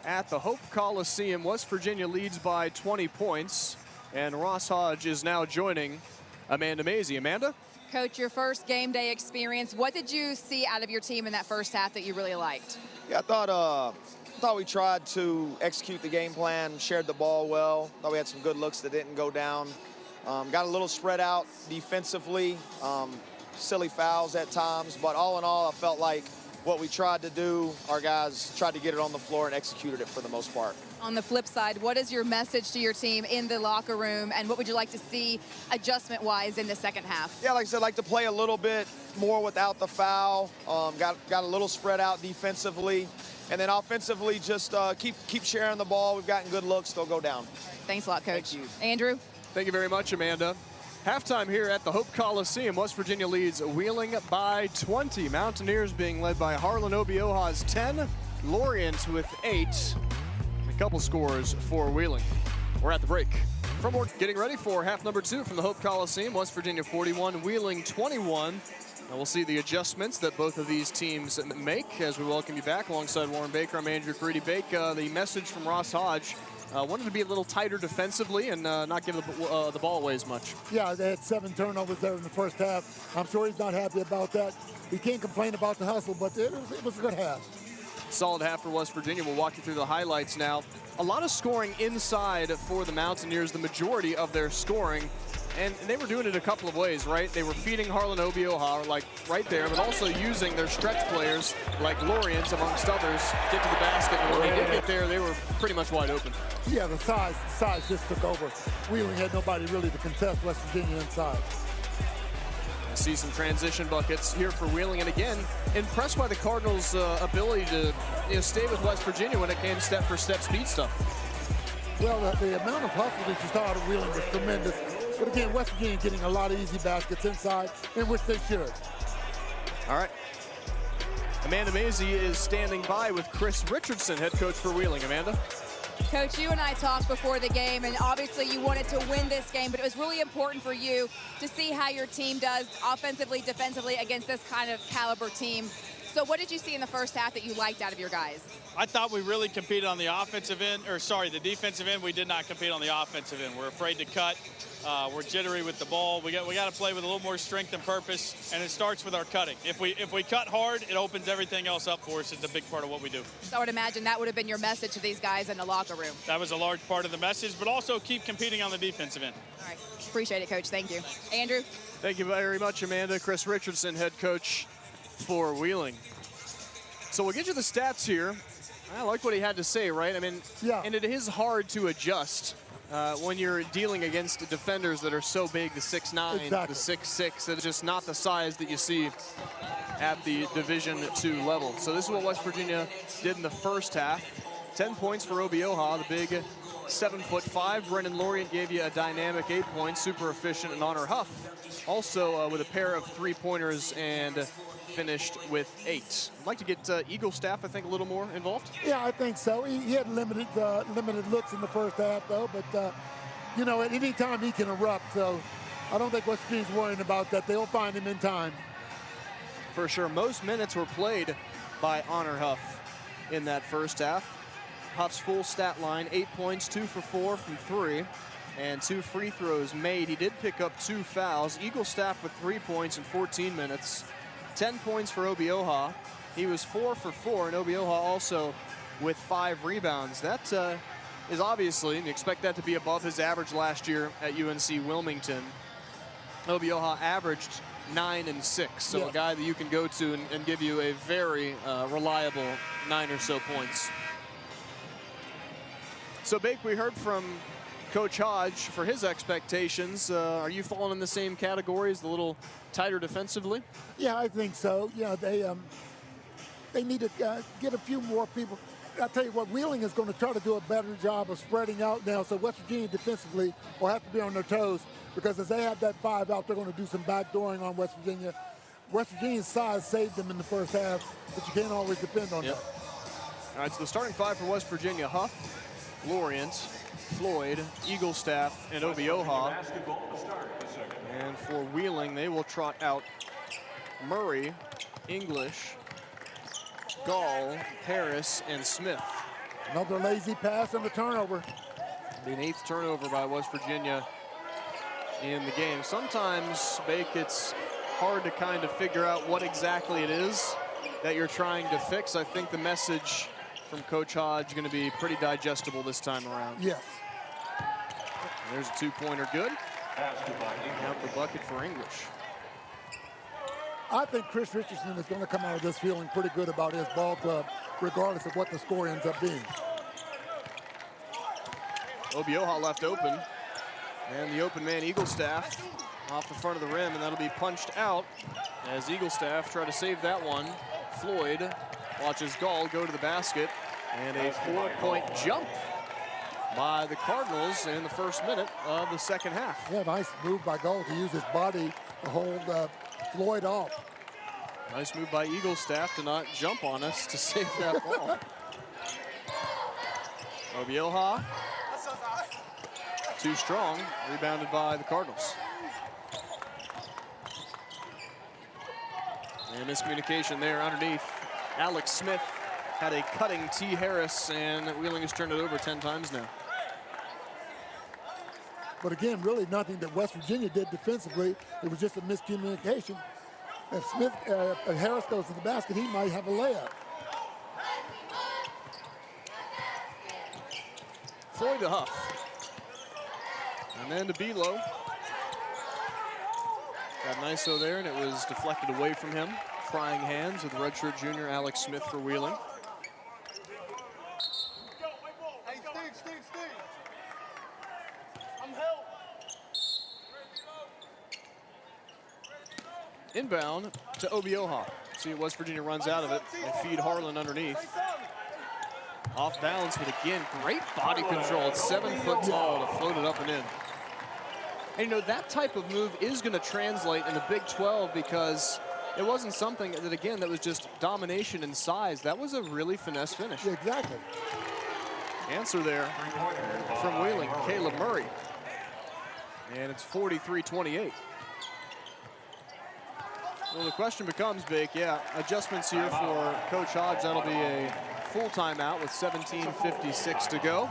at the Hope Coliseum. West Virginia leads by 20 points. And Ross Hodge is now joining Amanda Mazey. Amanda? Coach, your first game day experience, what did you see out of your team in that first half that you really liked? Yeah, I thought we tried to execute the game plan, shared the ball well. Thought we had some good looks that didn't go down. Got a little spread out defensively, silly fouls at times, but all in all, I felt like what we tried to do, our guys tried to get it on the floor and executed it for the most part. On the flip side, what is your message to your team in the locker room, and what would you like to see adjustment-wise in the second half? Yeah, like I said, like to play a little bit more without the foul. Got a little spread out defensively, and then offensively, just keep sharing the ball. We've gotten good looks. They'll go down. Thanks a lot, Coach. Thank you. Andrew? Thank you very much, Amanda. Halftime here at the Hope Coliseum. West Virginia leads Wheeling by 20. Mountaineers being led by Harlan Obioha's 10, Lorient with 8. A couple scores for Wheeling. We're at the break. From getting ready for half number 2 from the Hope Coliseum. West Virginia 41, Wheeling 21. And we'll see the adjustments that both of these teams make as we welcome you back alongside Warren Baker. I'm Andrew Caridi. Baker, the message from Ross Hodge. Wanted to be a little tighter defensively and not give the ball away as much. Yeah, they had 7 turnovers there in the first half. I'm sure he's not happy about that. He can't complain about the hustle, but it was a good half. Solid half for West Virginia. We'll walk you through the highlights now. A lot of scoring inside for the Mountaineers, the majority of their scoring. And they were doing it a couple of ways, right? They were feeding Harlan Obioha, like right there, but also using their stretch players, like Lorient, amongst others, get to the basket. And when they did get there, they were pretty much wide open. Yeah, the size just took over. Wheeling had nobody really to contest West Virginia inside. See some transition buckets here for Wheeling, and again, impressed by the Cardinals' ability to stay with West Virginia when it came step-for-step speed stuff. Well, the amount of hustle that you saw out of Wheeling was tremendous. But again, West Virginia getting a lot of easy baskets inside, in which they should. All right. Amanda Mazey is standing by with Chris Richardson, head coach for Wheeling. Amanda? Coach, you and I talked before the game, and obviously you wanted to win this game, but it was really important for you to see how your team does offensively, defensively against this kind of caliber team. So what did you see in the first half that you liked out of your guys? I thought we really competed on the offensive end, or sorry, the defensive end. We did not compete on the offensive end. We're afraid to cut. We're jittery with the ball. We got to play with a little more strength and purpose, and it starts with our cutting. If we cut hard, it opens everything else up for us. It's a big part of what we do. So I would imagine that would have been your message to these guys in the locker room. That was a large part of the message, but also keep competing on the defensive end. All right. Appreciate it, Coach. Thank you. Andrew? Thank you very much, Amanda. Chris Richardson, head coach for Wheeling. So we'll get you the stats here. I like what he had to say, right? I mean, yeah. And it is hard to adjust when you're dealing against defenders that are so big, the 6'9", exactly. the 6'6", that it's just not the size that you see at the Division II level. So this is what West Virginia did in the first half. 10 points for Obioha, the big 7'5". Brennan Lorient gave you a dynamic 8 points, super efficient, and Honor Huff also with a pair of three-pointers and finished with 8. I'd like to get Eagle staff, I think, a little more involved. Yeah, I think so. He had limited looks in the first half, though. But, you know, at any time he can erupt. So I don't think West Virginia's worrying about that. They'll find him in time. For sure. Most minutes were played by Honor Huff in that first half. Huff's full stat line, 8 points, 2 for 4 from 3, and 2 free throws made. He did pick up 2 fouls. Eagle staff with 3 points in 14 minutes. 10 points for Obioha. He was 4 for 4, and Obioha also with 5 rebounds. That is obviously, and you expect that to be above his average last year at UNC Wilmington. Obioha averaged 9 and 6, so yeah. A guy that you can go to and give you a very reliable 9 or so points. So, Bake, we heard from Coach Hodge for his expectations. Are you falling in the same categories, a little tighter defensively? Yeah, I think so. Yeah, they need to get a few more people. I'll tell you what, Wheeling is going to try to do a better job of spreading out now, so West Virginia defensively will have to be on their toes, because as they have that 5 out, they're going to do some backdooring on West Virginia. West Virginia's size saved them in the first half, but you can't always depend on that. All right, so the starting 5 for West Virginia: Huff, Lorient, Floyd, Eaglestaff, and Obioha. And for Wheeling, they will trot out Murray, English, Gall, Harris, and Smith. Another lazy pass and a turnover. The 8th turnover by West Virginia in the game. Sometimes, Bake, it's hard to kind of figure out what exactly it is that you're trying to fix. I think the message from Coach Hodge is going to be pretty digestible this time around. Yes. There's a 2-pointer good. Out the bucket for English. I think Chris Richardson is going to come out of this feeling pretty good about his ball club, regardless of what the score ends up being. Obioha left open. And the open man, Eaglestaff, off the front of the rim, and that'll be punched out as Eaglestaff try to save that one. Floyd watches Gall go to the basket, and a 4-point jump by the Cardinals in the first minute of the second half. Yeah, nice move by Gall to use his body to hold Floyd off. Nice move by Eaglestaff to not jump on us to save that ball. Obioha, too strong, rebounded by the Cardinals. And miscommunication there underneath. Alex Smith had a cutting T. Harris, and Wheeling has turned it over 10 times now. But again, really nothing that West Virginia did defensively. It was just a miscommunication. If Harris goes to the basket, he might have a layup. Floyd to Huff. And then to Belo. Got an ISO there, and it was deflected away from him. Trying hands with redshirt junior Alex Smith for Wheeling. Hey, Steve. I'm help. Inbound to Obioha. See, West Virginia runs out of it. They feed Harlan underneath. Off balance, but again, great body control. It's 7 foot tall to float it up and in. And you know, that type of move is going to translate in the Big 12, because it wasn't something that, again, that was just domination and size. That was a really finesse finish. Yeah, exactly. Answer there from Wheeling, Caleb Murray. And it's 43-28. Well, the question becomes, Bake, adjustments here for Coach Hodge. That'll be a full timeout with 17:56 to go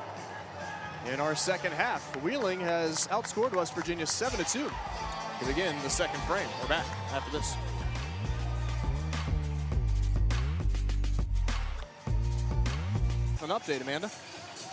in our second half. Wheeling has outscored West Virginia 7-2 to begin the second frame. We're back after this. An update, Amanda.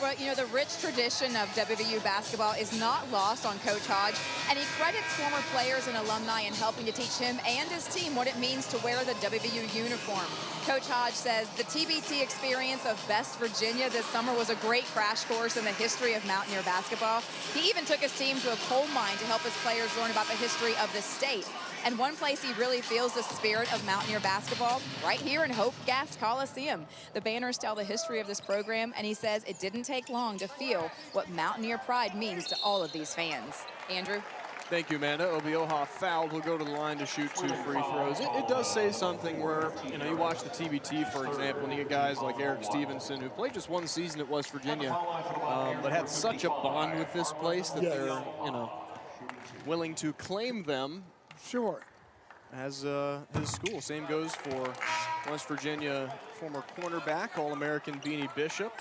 Well, you know, the rich tradition of WVU basketball is not lost on Coach Hodge, and he credits former players and alumni in helping to teach him and his team what it means to wear the WVU uniform. Coach Hodge says the TBT experience of Best Virginia this summer was a great crash course in the history of Mountaineer basketball. He even took his team to a coal mine to help his players learn about the history of the state. And one place he really feels the spirit of Mountaineer basketball, right here in Hope Gas Coliseum. The banners tell the history of this program, and he says it didn't take long to feel what Mountaineer pride means to all of these fans. Andrew? Thank you, Amanda. Obioha fouled. Will go to the line to shoot 2 free throws. It does say something where, you know, you watch the TBT, for example, and you get guys like Eric Stevenson, who played just 1 season at West Virginia, but had such a bond with this place that they're, you know, willing to claim them. Sure. As his school. Same goes for West Virginia former cornerback, All-American Beanie Bishop.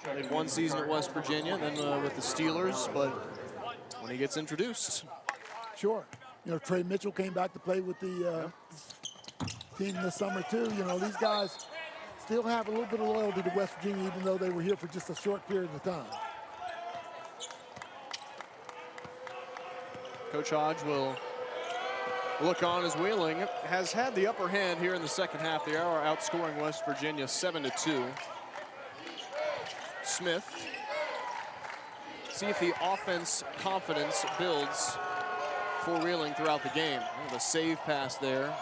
Played 1 season at West Virginia, then with the Steelers, but when he gets introduced. Sure. You know, Trey Mitchell came back to play with the team this summer too. You know, these guys still have a little bit of loyalty to West Virginia, even though they were here for just a short period of time. Coach Hodge will look on as Wheeling has had the upper hand here in the second half. They are outscoring West Virginia 7-2. Smith. See if the offense confidence builds for Wheeling throughout the game. The save pass there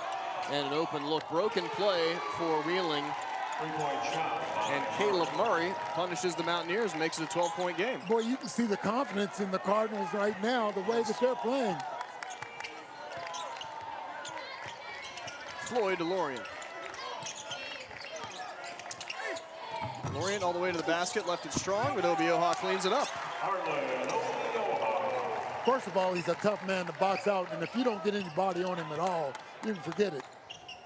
and an open look. Broken play for Wheeling. And Caleb Murray punishes the Mountaineers and makes it a 12-point game. Boy, you can see the confidence in the Cardinals right now, the way that they're playing. Floyd to Lorient. Lorient all the way to the basket, left it strong, but Obioha cleans it up. First of all, he's a tough man to box out, and if you don't get any body on him at all, you can forget it.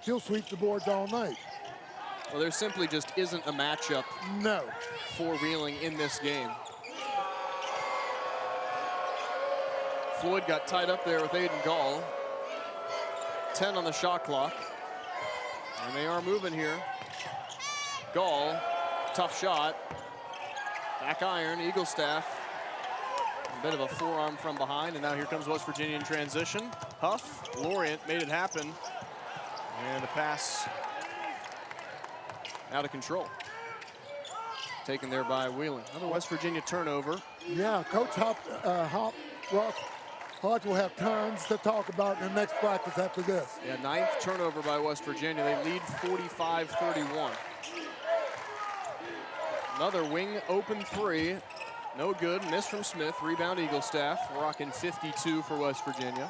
He'll sweep the boards all night. Well, there simply just isn't a matchup for Wheeling in this game. Floyd got tied up there with Aiden Gall. 10 on the shot clock. And they are moving here. Gall, tough shot. Back iron, Eagle staff. A bit of a forearm from behind, and now here comes West Virginia in transition. Huff, Lorient made it happen. And a pass out of control. Taken there by Wheeling. Another West Virginia turnover. Yeah, Coach Hodge will have tons to talk about in the next practice after this. Yeah, 9th turnover by West Virginia. They lead 45-31. Another wing open 3. No good. Miss from Smith. Rebound Eaglestaff. Rocking 52 for West Virginia.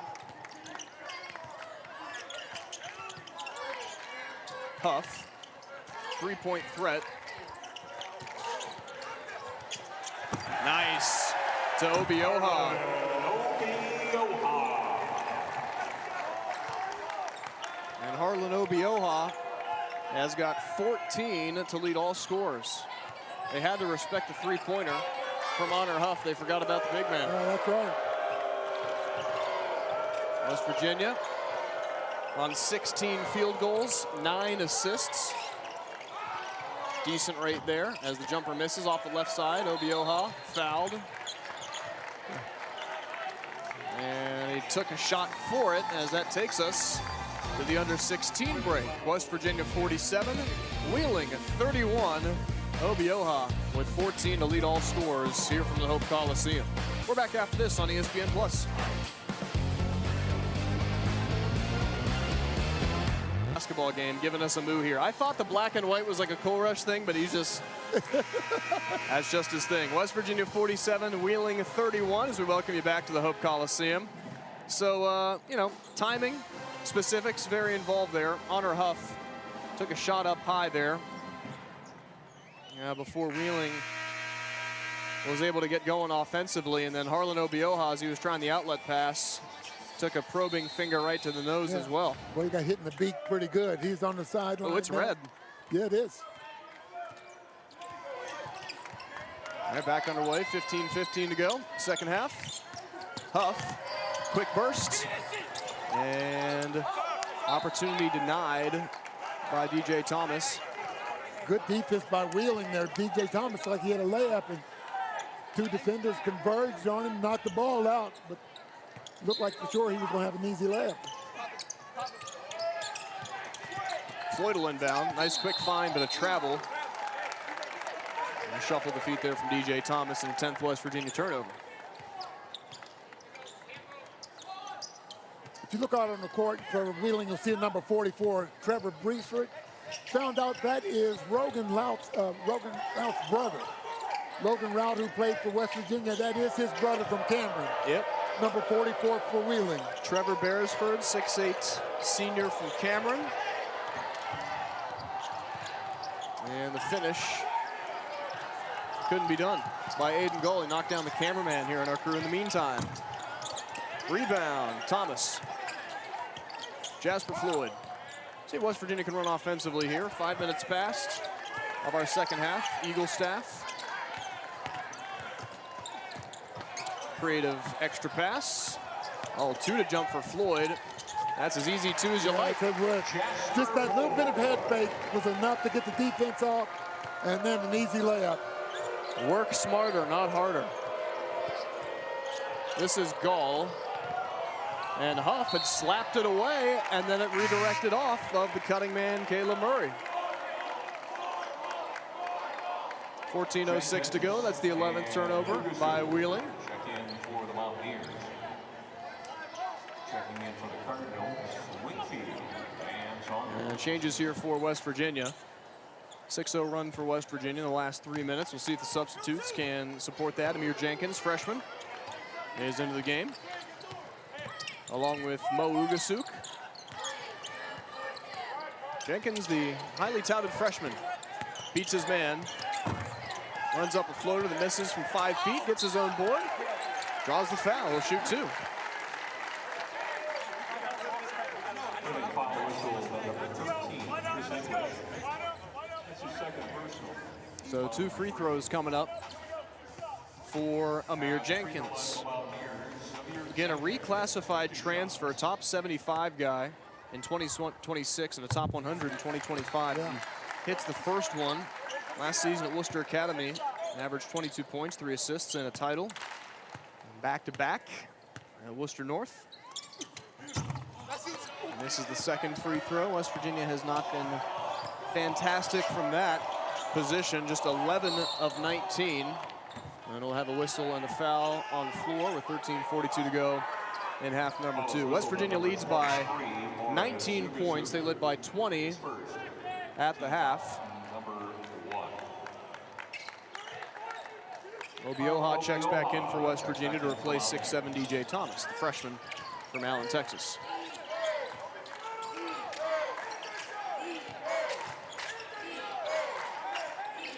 Huff. 3-point threat. Nice to Obioha. And Harlan Obioha has got 14 to lead all scorers. They had to respect the 3-pointer from Honor Huff. They forgot about the big man. That's right. West Virginia on 16 field goals, 9 assists. Decent rate there as the jumper misses off the left side. Obioha fouled. And he took a shot for it as that takes us to the under 16 break. West Virginia 47, Wheeling 31. Obioha with 14 to lead all scorers here from the Hope Coliseum. We're back after this on ESPN+. Basketball game giving us a move here. I thought the black and white was like a Coal Rush thing, but he's just, that's just his thing. West Virginia 47, Wheeling 31 as we welcome you back to the Hope Coliseum. So, you know, timing, specifics, very involved there. Honor Huff took a shot up high there. Before Wheeling was able to get going offensively, and then Harlan Obioha, as he was trying the outlet pass took a probing finger right to the nose as well. Well, he got hit in the beak pretty good. He's on the sideline. Oh, it's red. Yeah, it is. All right, back underway, 15-15 to go, second half. Huff, quick burst, and opportunity denied by DJ Thomas. Good defense by Wheeling there. DJ Thomas, like he had a layup, and two defenders converged on him, knocked the ball out, but looked like for sure he was going to have an easy layup. Floyd will inbound. Nice quick find, but a travel. And a shuffle the feet there from DJ Thomas, and a 10th West Virginia turnover. If you look out on the court for Wheeling, you'll see number 44, Trevor Breesford. Found out that is Rogan Rout's brother. Logan Rout, who played for West Virginia, that is his brother from Cameron. Yep. Number 44 for Wheeling. Trevor Beresford, 6'8", senior from Cameron. And the finish couldn't be done by Aiden Gull. He knocked down the cameraman here in our crew in the meantime. Rebound, Thomas. Jasper Floyd. See, West Virginia can run offensively here. 5 minutes past of our second half. Eagle staff. Creative extra pass. Oh, 2 to jump for Floyd. That's as easy 2 as you like. Just that little bit of head fake was enough to get the defense off, and then an easy layup. Work smarter, not harder. This is Gall. And Huff had slapped it away, and then it redirected off of the cutting man, Caleb Murray. 14:06 to go. That's the 11th turnover by Wheeling. Check in for the Mountaineers. Checking in for the Cardinals, Whitfield and Saunders. And changes here for West Virginia. 6-0 run for West Virginia in the last 3 minutes. We'll see if the substitutes can support that. Amir Jenkins, freshman, is into the game, along with Mo Ugasuk. Jenkins, the highly touted freshman, beats his man, runs up a floater that misses from 5 feet, gets his own board, draws the foul, he'll shoot 2. So 2 free throws coming up for Amir Jenkins. Again, a reclassified transfer, top 75 guy in 2026 and a top 100 in 2025. Yeah. Hits the first one last season at Worcester Academy, averaged 22 points, 3 assists, and a title. Back-to-back at Worcester North. And this is the second free throw. West Virginia has not been fantastic from that position, just 11 of 19. And we'll have a whistle and a foul on the floor with 13:42 to go in half number 2. West Virginia leads by 19 points. They led by 20 at the half. Obioha checks back in for West Virginia to replace 6'7" DJ Thomas, the freshman from Allen, Texas.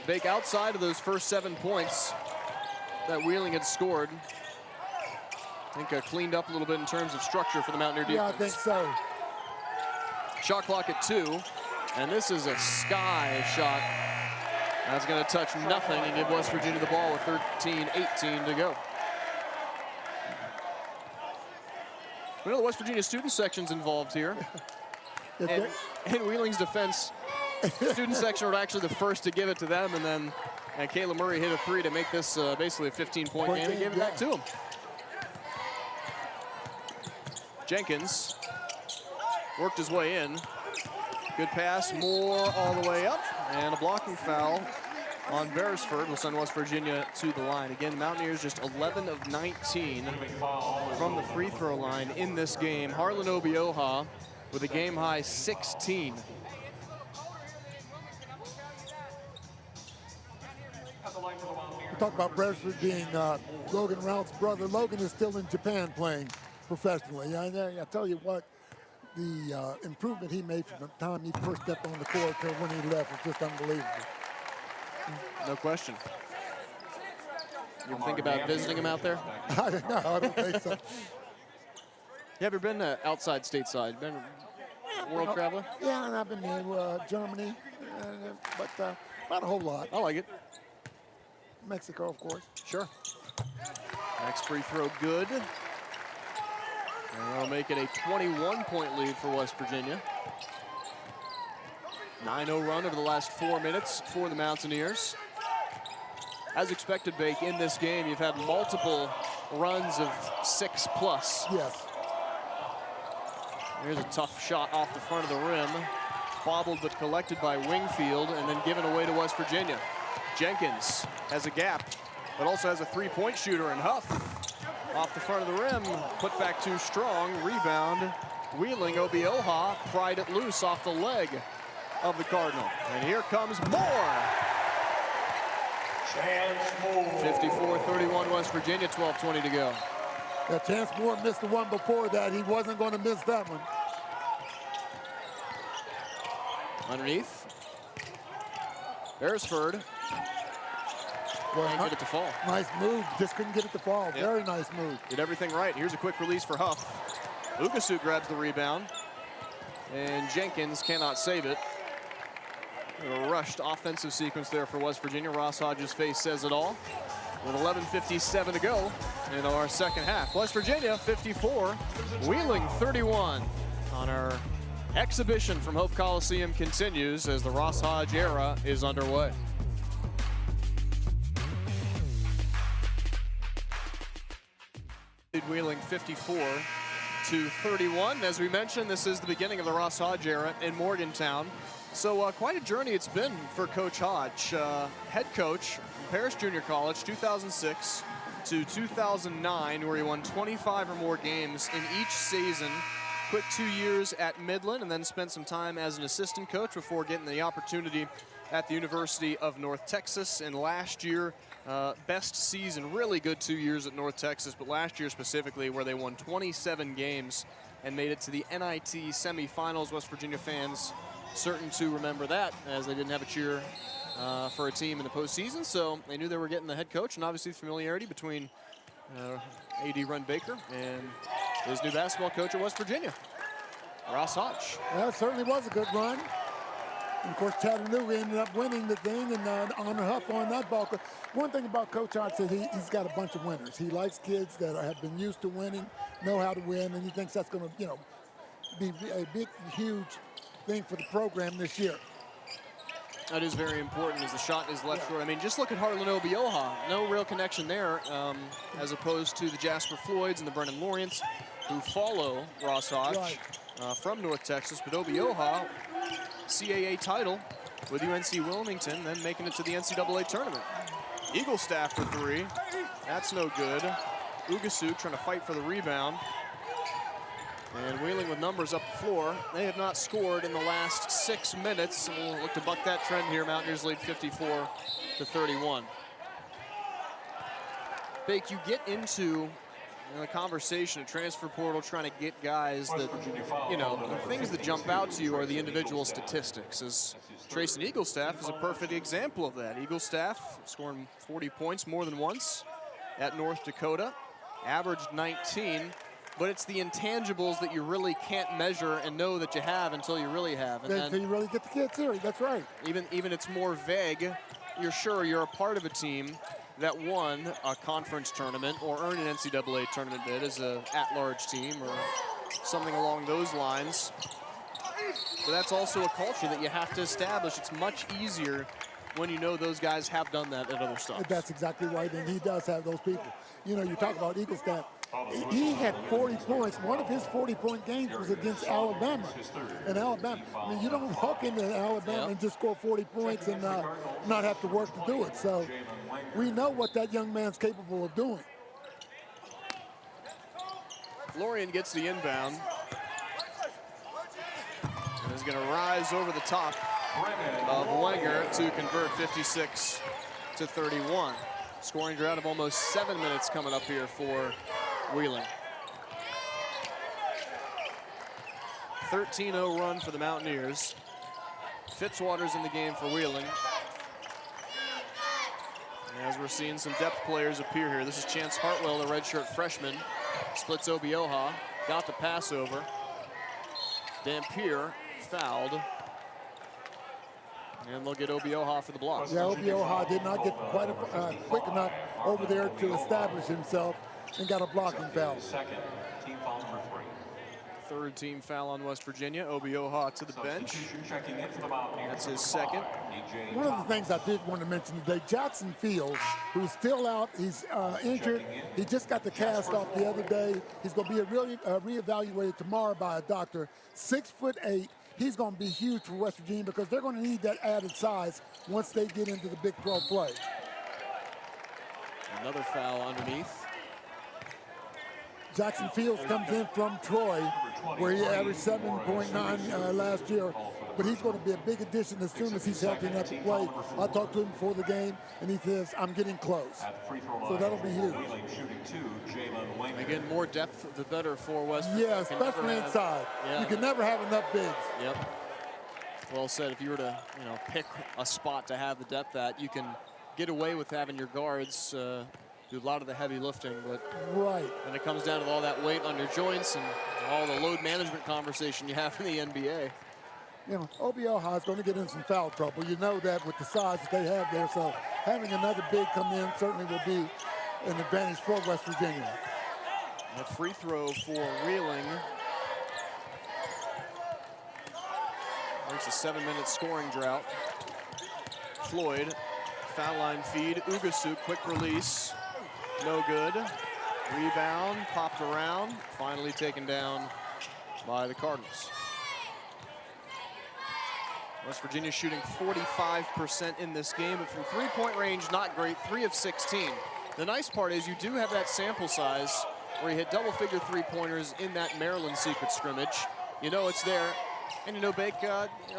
Bake, outside of those first 7 points that Wheeling had scored, I think cleaned up a little bit in terms of structure for the Mountaineer defense. Yeah, I think so. Shot clock at 2, and this is a sky shot. That's going to touch nothing and give West Virginia the ball with 13:18 to go. We know the West Virginia student section's involved here. And in Wheeling's defense, student section were actually the first to give it to them, and then Caleb Murray hit a 3 to make this basically a 15-point game and gave it back to him. Jenkins worked his way in. Good pass, Moore all the way up, and a blocking foul on Beresford will send West Virginia to the line. Again, Mountaineers just 11 of 19 from the free throw line in this game. Harlan Obioha with a game-high 16. We talk about Beresford being Logan Rout's brother. Logan is still in Japan playing professionally. I tell you what, the improvement he made from the time he first stepped on the court to when he left was just unbelievable. No question. You ever think about visiting him out there? No, I don't think so. You ever been outside stateside? Been a world traveler? Yeah, and I've been to Germany, but not a whole lot. I like it. Mexico, of course. Sure. Next free throw good. And that'll make it a 21-point lead for West Virginia. 9-0 run over the last 4 minutes for the Mountaineers. As expected, Bake, in this game, you've had multiple runs of 6+. Yes. Here's a tough shot off the front of the rim. Bobbled but collected by Wingfield and then given away to West Virginia. Jenkins has a gap, but also has a three-point shooter in Huff. Off the front of the rim, put back too strong, rebound. Wheeling Obioha, pried it loose off the leg of the Cardinal. And here comes Moore. 54-31 West Virginia, 12:20 to go. Yeah, Chance Moore missed the one before that. He wasn't going to miss that one. Underneath. Beresford. Can't get it to fall. Nice move, just couldn't get it to fall. Yep. Very nice move. Did everything right. Here's a quick release for Huff. Ugasu grabs the rebound. And Jenkins cannot save it. A rushed offensive sequence there for West Virginia. Ross Hodges' face says it all. With 11:57 to go in our second half. West Virginia 54, Wheeling 31. On our exhibition from Hope Coliseum continues as the Ross Hodge era is underway. Wheeling 54-31. As we mentioned, this is the beginning of the Ross Hodge era in Morgantown. So quite a journey it's been for Coach Hodge. Head coach from Paris Junior College, 2006 to 2009, where he won 25 or more games in each season. Quick 2 years at Midland, and then spent some time as an assistant coach before getting the opportunity at the University of North Texas. And last year, best season, really good 2 years at North Texas, but last year specifically where they won 27 games and made it to the NIT semifinals. West Virginia fans certain to remember that, as they didn't have a cheer for a team in the postseason, so they knew they were getting the head coach, and obviously familiarity between AD Ren Baker and his new basketball coach at West Virginia, Ross Hodge. Well, it certainly was a good run. And of course, Chattanooga ended up winning the thing, and Honor Huff on that ball. One thing about Coach Hodge is he's got a bunch of winners. He likes kids that have been used to winning, know how to win, and he thinks that's going to, be a big, huge thing for the program this year. That is very important as the shot is left short. I mean, just look at Harlan Obioha. No real connection there, as opposed to the Jasper Floyds and the Brennan Lorients, who follow Ross Hodge from North Texas. But Obioha, CAA title with UNC Wilmington, then making it to the NCAA tournament. Eagle staff for three. That's no good. Ugasu trying to fight for the rebound. And Wheeling with numbers up the floor. They have not scored in the last 6 minutes. And we'll look to buck that trend here. Mountaineers lead 54-31. Bake, you get into the conversation, a transfer portal, trying to get guys that, the things that jump out to you are the individual statistics. As Trayson Eaglestaff is a perfect example of that. Eaglestaff scoring 40 points more than once at North Dakota, averaged 19. But it's the intangibles that you really can't measure and know that you have until you really have. And until you really get the kids here, that's right. Even it's more vague. You're sure you're a part of a team that won a conference tournament or earned an NCAA tournament bid as an at-large team or something along those lines. But that's also a culture that you have to establish. It's much easier when you know those guys have done that at other stops. That's exactly right, and he does have those people. You talk about Eaglestaff. He had 40 points. One of his 40-point games was against Alabama. And Alabama, I mean, you don't walk into Alabama and just score 40 points and not have to work to do it. So we know what that young man's capable of doing. Lorien gets the inbound. And is going to rise over the top of Wenger to convert 56-31. Scoring drought of almost 7 minutes coming up here for Wheeling. 13-0 run for the Mountaineers. Fitzwater's in the game for Wheeling. As we're seeing some depth players appear here. This is Chance Hartwell, the redshirt freshman. Splits Obioha. got the pass over. Dampier fouled. And they'll get Obioha for the block. Yeah, Obioha did not get quite quick enough over there to establish himself and got a blocking foul. Second, team foul number 3. Third team foul on West Virginia. Obioha to the bench. Checking in for the Mountaineers. That's his second. One of the things I did want to mention today, Jackson Fields, who's still out, he's injured. He just got the cast off the other day. He's going to be reevaluated tomorrow by a doctor. 6'8". He's going to be huge for West Virginia because they're going to need that added size once they get into the Big 12 play. Another foul underneath. Jackson Fields comes in from Troy, where he averaged 7.9 last year. But he's going to be a big addition as soon as he's healthy enough to play. I talked to him before the game, and he says, I'm getting close. So that'll be huge. Again, more depth, the better for West. Yeah, especially inside. Yeah. You can never have enough bigs. Yep. Well said. If you were to, pick a spot to have the depth at, you can get away with having your guards do a lot of the heavy lifting, but right. when it comes down to all that weight on your joints and all the load management conversation you have in the NBA. Obioha is going to get in some foul trouble. You know that with the size that they have there. So having another big come in certainly will be an advantage for West Virginia. A free throw for Wheeling. There's a 7-minute scoring drought. Floyd, foul line feed. Ugasu, quick release. No good. Rebound, popped around. Finally taken down by the Cardinals. West Virginia shooting 45% in this game, but from three-point range, not great, 3 of 16. The nice part is you do have that sample size where you hit double-figure three-pointers in that Maryland secret scrimmage. You know it's there, and Bake,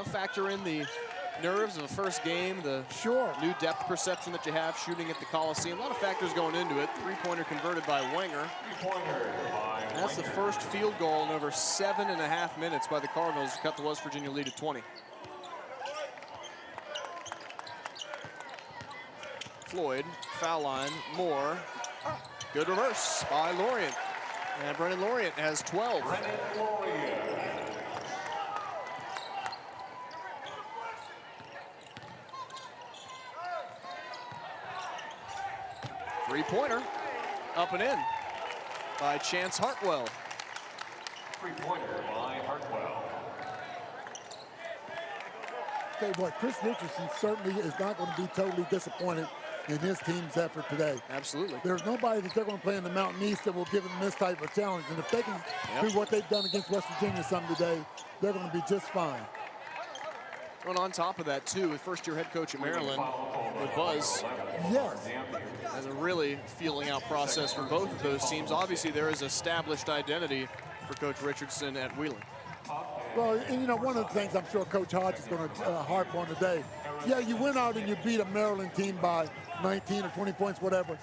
factor in the nerves of the first game, the new depth perception that you have shooting at the Coliseum. A lot of factors going into it. Three-pointer converted by Wenger. And that's the first field goal in over 7.5 minutes by the Cardinals to cut the West Virginia lead at 20. Floyd, foul line, Moore. Good reverse by Lorient. And Brennan Lorient has 12. Three-pointer, up and in by Chance Hartwell. Three-pointer by Hartwell. Tell you what, Chris Richardson certainly is not going to be totally disappointed in his team's effort today. Absolutely. There's nobody that they're going to play in the Mountain East that will give them this type of challenge. And if they can do what they've done against West Virginia some today, they're going to be just fine. And on top of that, too, with first-year head coach at Maryland, with Buzz. Yes. Has a really feeling out process for both of those teams. Obviously, there is established identity for Coach Richardson at Wheeling. Well, and one of the things I'm sure Coach Hodge is going to harp on today, you went out and you beat a Maryland team by 19 or 20 points, whatever.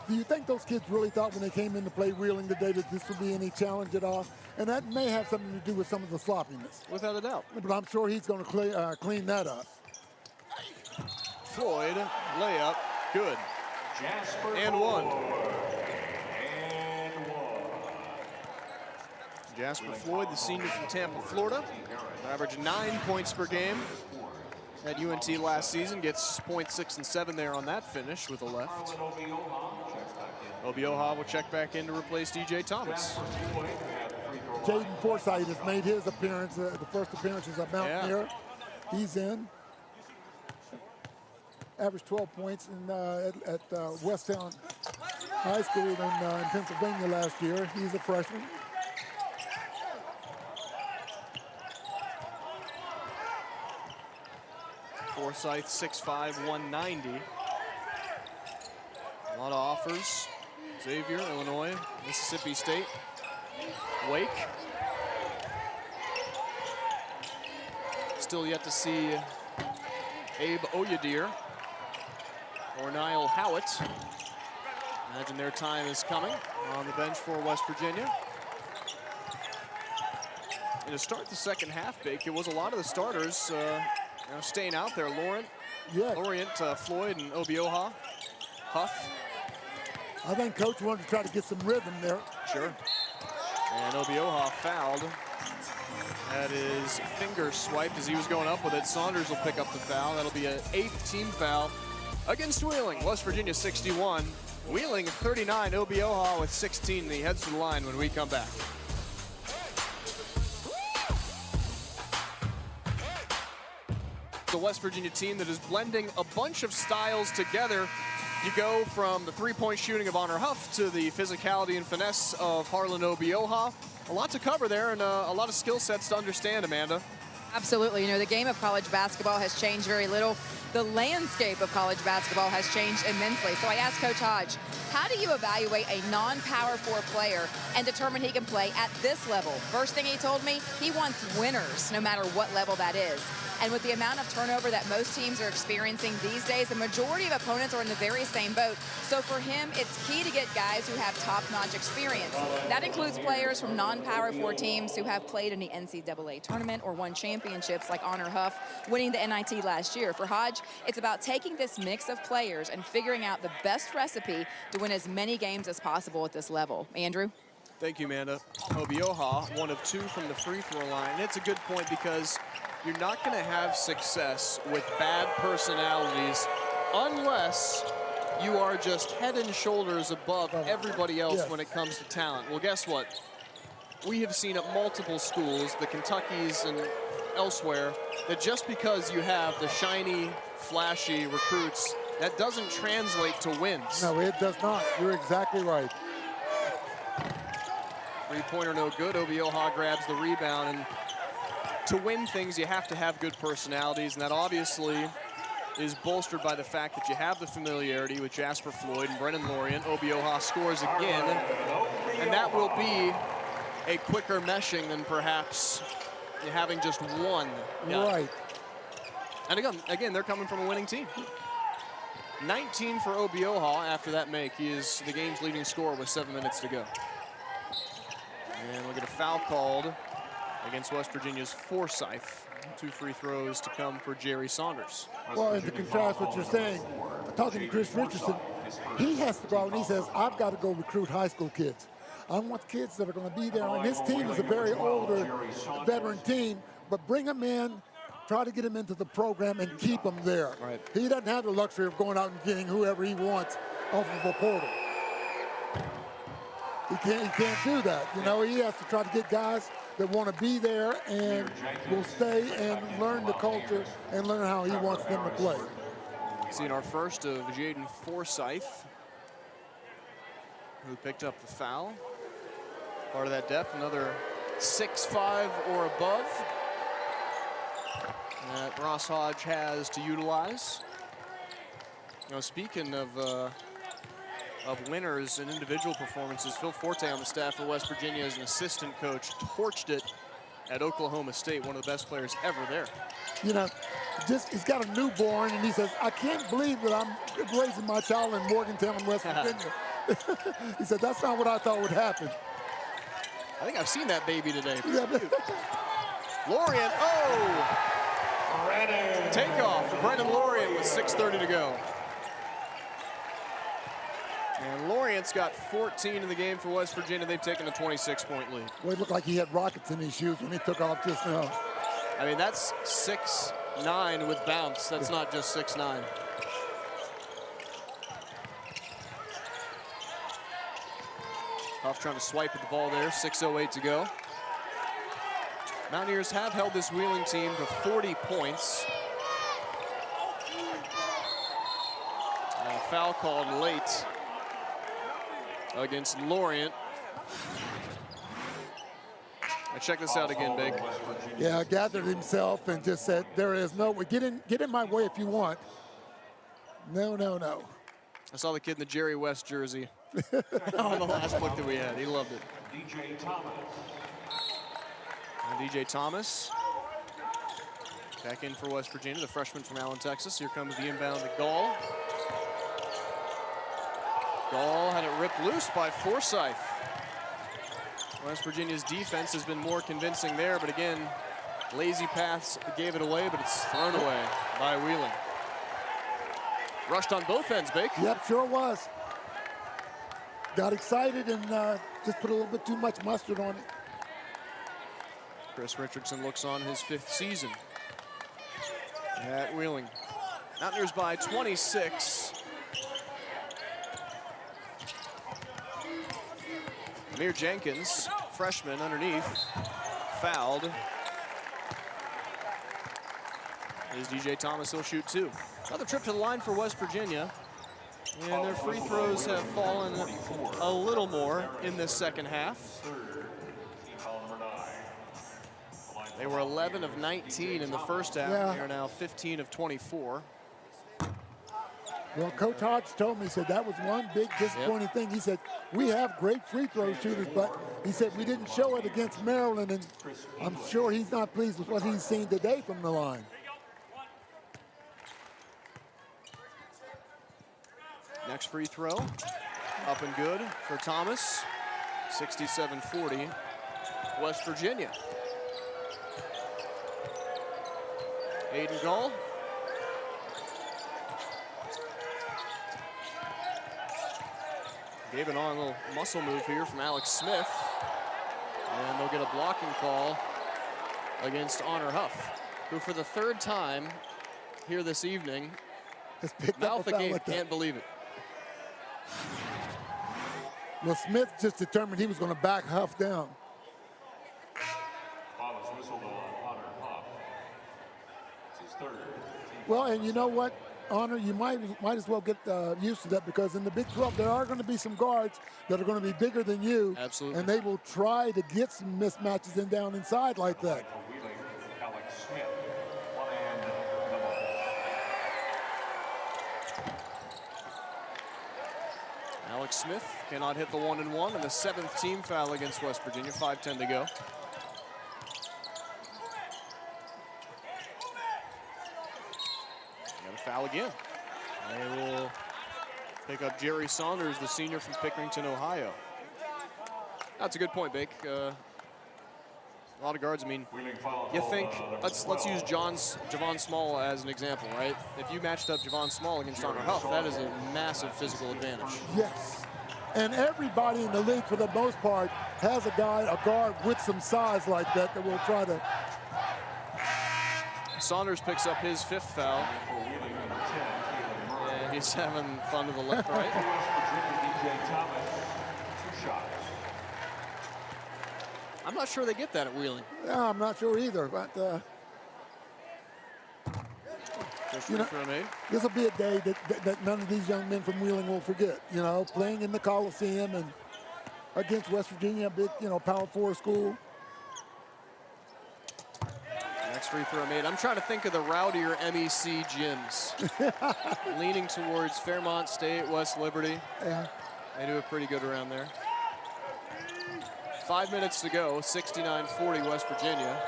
Do you think those kids really thought when they came in to play Wheeling today that this would be any challenge at all? And that may have something to do with some of the sloppiness. Without a doubt. But I'm sure he's going to clean that up. Floyd, layup, good. And one. Jasper Floyd, the senior from Tampa, Florida, averaged 9 points per game at UNT last season. Gets 0.6 and 7 there on that finish with a left. Obioha will check back in to replace DJ Thomas. Jaden Forsythe has made his appearance, the first appearance as a Mountaineer. He's in. Averaged 12 points at Westtown High School in Pennsylvania last year. He's a freshman. Forsythe, 6'5", 190. A lot of offers. Xavier, Illinois, Mississippi State, Wake. Still yet to see Abe Oyadir or Niall Howitt. Imagine their time is coming on the bench for West Virginia. And to start the second half, Bake, it was a lot of the starters staying out there. Lorient, Floyd, and Obioha. Huff. I think Coach wanted to try to get some rhythm there. Sure. And Obioha fouled. That is finger swiped as he was going up with it. Saunders will pick up the foul. That'll be an 8th team foul against Wheeling. West Virginia 61. Wheeling 39. Obioha with 16. He heads to the line when we come back. The West Virginia team that is blending a bunch of styles together. You go from the three-point shooting of Honor Huff to the physicality and finesse of Harlan Obioha. A lot to cover there and a lot of skill sets to understand, Amanda. Absolutely. You know, the game of college basketball has changed very little. The landscape of college basketball has changed immensely. So I asked Coach Hodge, how do you evaluate a non-Power 4 player and determine he can play at this level? First thing he told me, he wants winners, no matter what level that is. And with the amount of turnover that most teams are experiencing these days, the majority of opponents are in the very same boat. So for him, it's key to get guys who have top-notch experience. That includes players from non-Power 4 teams who have played in the NCAA tournament or won championships like Honor Huff, winning the NIT last year. For Hodge, it's about taking this mix of players and figuring out the best recipe to win as many games as possible at this level. Andrew? Thank you, Amanda. Obioha, 1 of 2 from the free throw line. And it's a good point because you're not going to have success with bad personalities unless you are just head and shoulders above everybody else when it comes to talent. Well, guess what? We have seen at multiple schools, the Kentuckys and elsewhere, that just because you have the shiny, flashy recruits, that doesn't translate to wins. No, it does not. You're exactly right. Three-pointer no good. Obioha grabs the rebound, and to win things, you have to have good personalities, and that obviously is bolstered by the fact that you have the familiarity with Jasper Floyd and Brennan Lorient. Obioha scores again, and that will be a quicker meshing than perhaps having just one guy. Right. And again, they're coming from a winning team. 19 for Obioha after that make. He is the game's leading scorer with 7 minutes to go. And we'll get a foul called against West Virginia's Forsyth. 2 free throws to come for Jerry Saunders. Well, and to contrast what you're saying, talking to Chris Richardson, he has to go out and he says, I've got to go recruit high school kids. I want kids that are going to be there. And this team is a very older veteran team, but bring them in, try to get them into the program and keep them there. Right. He doesn't have the luxury of going out and getting whoever he wants off of a portal. He can't do that. You know, he has to try to get guys that want to be there and will stay and learn the culture and learn how he wants them to play. Seeing our first of Jaden Forsyth, who picked up the foul. Part of that depth, another 6'5" or above that Ross Hodge has to utilize. Now, speaking of winners and individual performances, Phil Forte on the staff for West Virginia as an assistant coach torched it at Oklahoma State, one of the best players ever there. You know, he's got a newborn, and he says, I can't believe that I'm raising my child in Morgantown, West Virginia. He said, that's not what I thought would happen. I think I've seen that baby today. Yeah. Lorient, takeoff for Brendan Lorient with 6:30 to go. And Lorient's got 14 in the game for West Virginia. They've taken a 26-point lead. Well, it looked like he had rockets in his shoes when he took off just now. I mean, that's 6'9" with bounce. That's not just 6'9". Huff trying to swipe at the ball there. 6:08 to go. Mountaineers have held this Wheeling team to 40 points. And a foul called late against Lorient. Now check this out again, Big. Yeah, gathered himself and just said, there is no way. Get in my way if you want. No, no, no. I saw the kid in the Jerry West jersey on the last look that we had. He loved it. DJ Thomas. And DJ Thomas back in for West Virginia, the freshman from Allen, Texas. Here comes the inbound to Gall. Gall had it ripped loose by Forsyth. West Virginia's defense has been more convincing there, but again, lazy paths gave it away, but it's thrown away by Wheeling. Rushed on both ends, Bake. Yep, sure was. Got excited and just put a little bit too much mustard on it. Chris Richardson looks on his 5th season at Wheeling. Mountaineers by 26. Amir Jenkins, freshman, underneath, fouled. Is DJ Thomas, he'll shoot 2. Another trip to the line for West Virginia. And their free throws have fallen a little more in this second half. They were 11 of 19 in the first half. Yeah. They are now 15 of 24. Well, Coach Hodge told me, he said that was one big disappointing thing. He said, we have great free throw shooters, but he said we didn't show it against Maryland, and I'm sure he's not pleased with what he's seen today from the line. Next free throw, up and good for Thomas. 67-40, West Virginia. Aiden Gull. Gave it on a little muscle move here from Alex Smith. And they'll get a blocking call against Honor Huff, who for the 3rd time here this evening, mouth agape, like can't believe it. Well, Smith just determined he was going to back Huff down. Well, and you know what, Honor, you might as well get used to that, because in the Big 12 there are going to be some guards that are going to be bigger than you. Absolutely. And they will try to get some mismatches in down inside like that. Alex Smith cannot hit the 1-and-1, and the 7th team foul against West Virginia. 5:10 to go. Got a foul again. They will pick up Jerry Saunders, the senior from Pickerington, Ohio. That's a good point, Bake. A lot of guards. I mean, you think, let's use Javon Small as an example, right? If you matched up Javon Small against Honor Huff, that is a massive physical advantage. Yes. And everybody in the league, for the most part, has a guard with some size like that will try to. Saunders picks up his 5th foul. And he's having fun to the left, right? I'm not sure they get that at Wheeling. Yeah, I'm not sure either, but you know, this will be a day that none of these young men from Wheeling will forget. You know, playing in the Coliseum and against West Virginia, a big, Power 4 school. Next free throw made. I'm trying to think of the rowdier MEC gyms. Leaning towards Fairmont State, West Liberty. Yeah. They do it pretty good around there. 5 minutes to go, 69-40 West Virginia.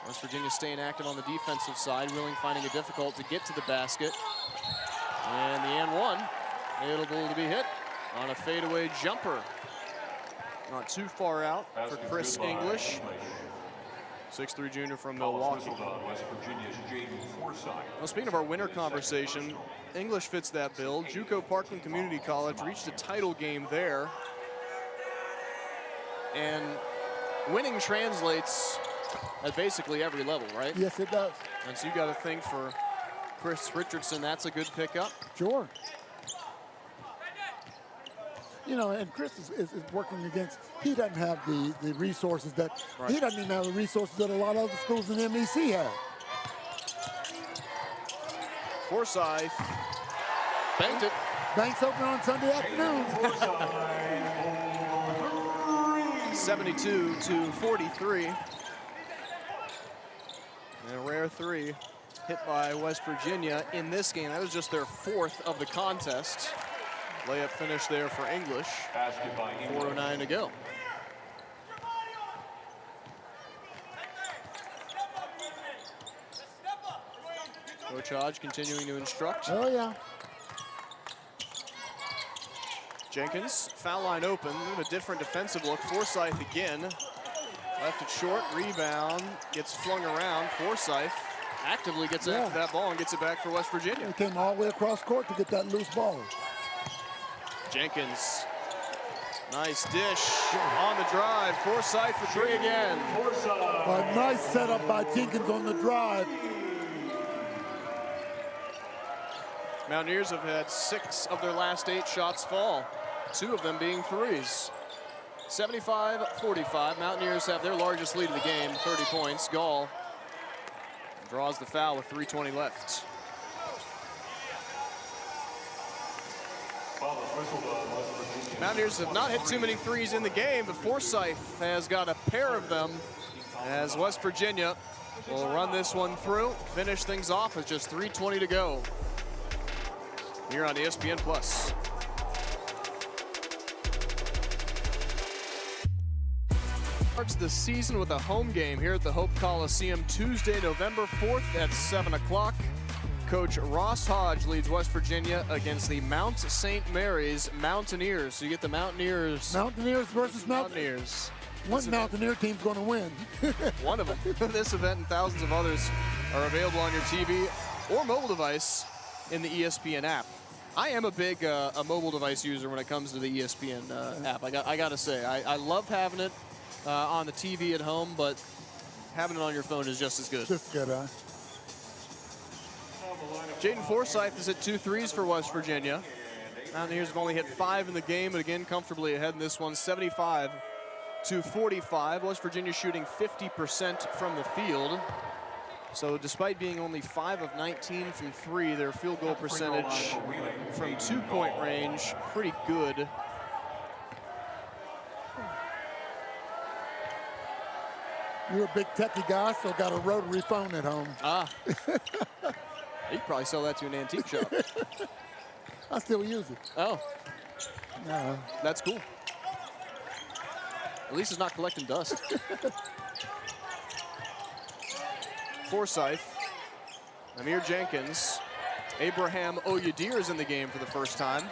West Virginia staying active on the defensive side, Wheeling finding it difficult to get to the basket. And the and one, able to be hit on a fadeaway jumper. Not too far out for Chris English. 6'3" junior from Milwaukee. Well, speaking of our winter conversation, English fits that bill. JUCO Parkland Community College reached a title game there. And winning translates at basically every level, right? Yes, it does. And so you got to think for Chris Richardson, that's a good pickup. Sure. And Chris is working against, he doesn't have the resources that, right. He doesn't even have the resources that a lot of other schools in the MEC have. Forsyth banked it. Banks open on Sunday afternoon. 72-43. And a rare 3 hit by West Virginia in this game. That was just their 4th of the contest. Layup finish there for English. 4:09 to go. Coach Hodge continuing to instruct. Oh, yeah. Jenkins, foul line open, a different defensive look. Forsyth again. Left it short, rebound, gets flung around. Forsyth actively gets after that ball and gets it back for West Virginia. He came all the way across court to get that loose ball. Jenkins, nice dish on the drive. Forsythe for three again. A nice setup by Jenkins on the drive. Mountaineers have had 6 of their last 8 shots fall, 2 of them being threes. 75-45. Mountaineers have their largest lead of the game, 30 points. Gall draws the foul with 3:20 left. Mountaineers have not hit too many threes in the game, but Forsythe has got a pair of them as West Virginia will run this one through, finish things off with just 3:20 to go here on ESPN+. Starts the season with a home game here at the Hope Coliseum Tuesday, November 4th at 7 o'clock. Coach Ross Hodge leads West Virginia against the Mount St. Mary's Mountaineers. So you get the Mountaineers. Mountaineers versus Mountaineers. One Mountaineer team's going to win. One of them. This event and thousands of others are available on your TV or mobile device in the ESPN app. I am a big a mobile device user when it comes to the ESPN app. I got to say, I love having it on the TV at home, but having it on your phone is just as good. Just good, huh? Jaden Forsythe has hit 2 threes for West Virginia. Mountaineers have only hit 5 in the game, but again, comfortably ahead in this one, 75-45. West Virginia shooting 50% from the field. So despite being only 5 of 19 from 3, their field goal percentage from 2-point range, pretty good. You're a big techie guy, so got a rotary phone at home. Ah. You could probably sell that to an antique shop. I still use it. Oh. No. That's cool. At least it's not collecting dust. Forsythe, Amir Jenkins, Abraham Oyedir is in the game for the first time.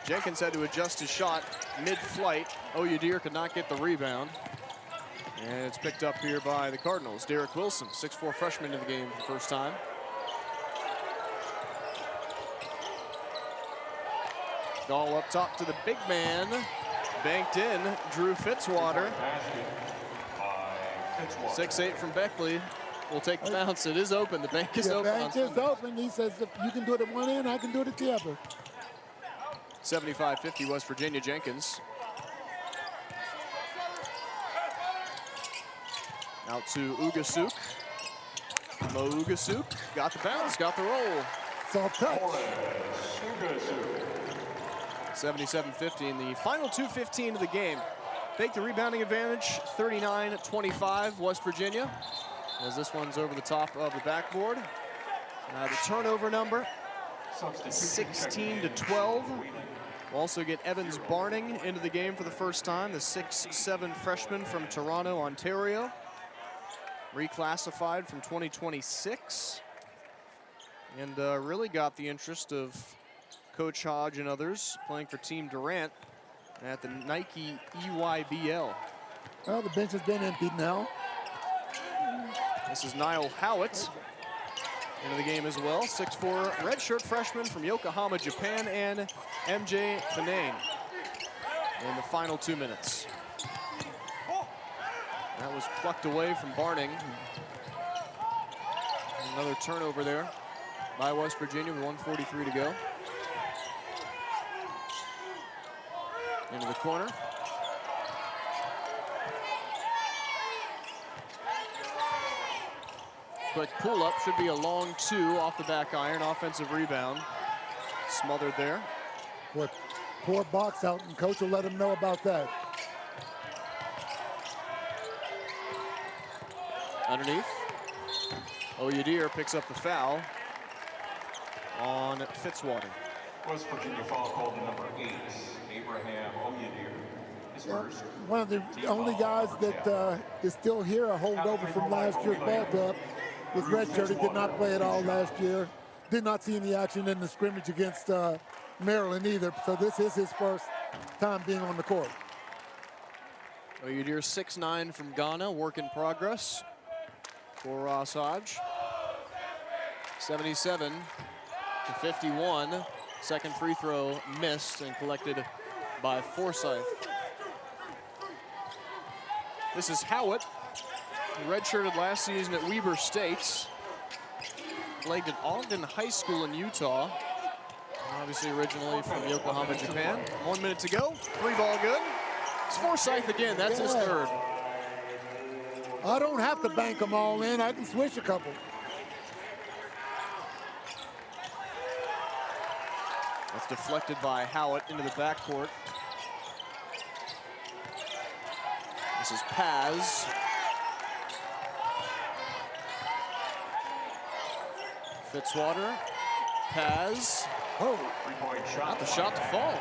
Jenkins had to adjust his shot mid-flight. Oyedir could not get the rebound. And it's picked up here by the Cardinals. Derek Wilson, 6'4" freshman in the game for the first time. Gall up top to the big man. Banked in, Drew Fitzwater. 6'8" from Beckley. Will take the bounce. It is open. The bank is open. The bank is open. He says, if you can do it at one end, I can do it at the other. 75-50 West Virginia. Jenkins. Out to Ugasuk. Mo Ugasuk got the bounce, got the roll. Soft touch. 77-50 in the final 2:15 of the game. Take the rebounding advantage, 39-25 West Virginia. As this one's over the top of the backboard. The turnover number, 16-12. We'll also get Evans Barning into the game for the first time, the 6'7" freshman from Toronto, Ontario. Reclassified from 2026. And really got the interest of Coach Hodge and others playing for Team Durant at the Nike EYBL. Well, the bench has been emptied now. This is Niall Howitt into the game as well. 6'4" redshirt freshman from Yokohama, Japan, and MJ Fanane in the final 2 minutes. That was plucked away from Barning. Another turnover there by West Virginia with 1:43 to go. Into the corner. Quick pull-up, should be a long 2 off the back iron. Offensive rebound. Smothered there. What poor box out, and coach will let him know about that. Underneath. Oyedir picks up the foul on Fitzwater. West Virginia foul called to number 8, Abraham Oyedir. His first. One of the only guys that is still here, a holdover from last year's ball club, was redshirted, did not play at all last year. Did not see any action in the scrimmage against Maryland either, so this is his first time being on the court. Oyedir 6'9" from Ghana, work in progress for Ross Hodge. 77-51. Second free throw missed and collected by Forsyth. This is Howitt, redshirted last season at Weber State. Played at Ogden High School in Utah. Obviously originally from Yokohama, Japan. 1 minute to go. Free ball good. It's Forsyth again. That's his third. I don't have to bank them all in. I can switch a couple. That's deflected by Howitt into the backcourt. This is Paz. Fitzwater. Paz. Oh, Not the shot to fall.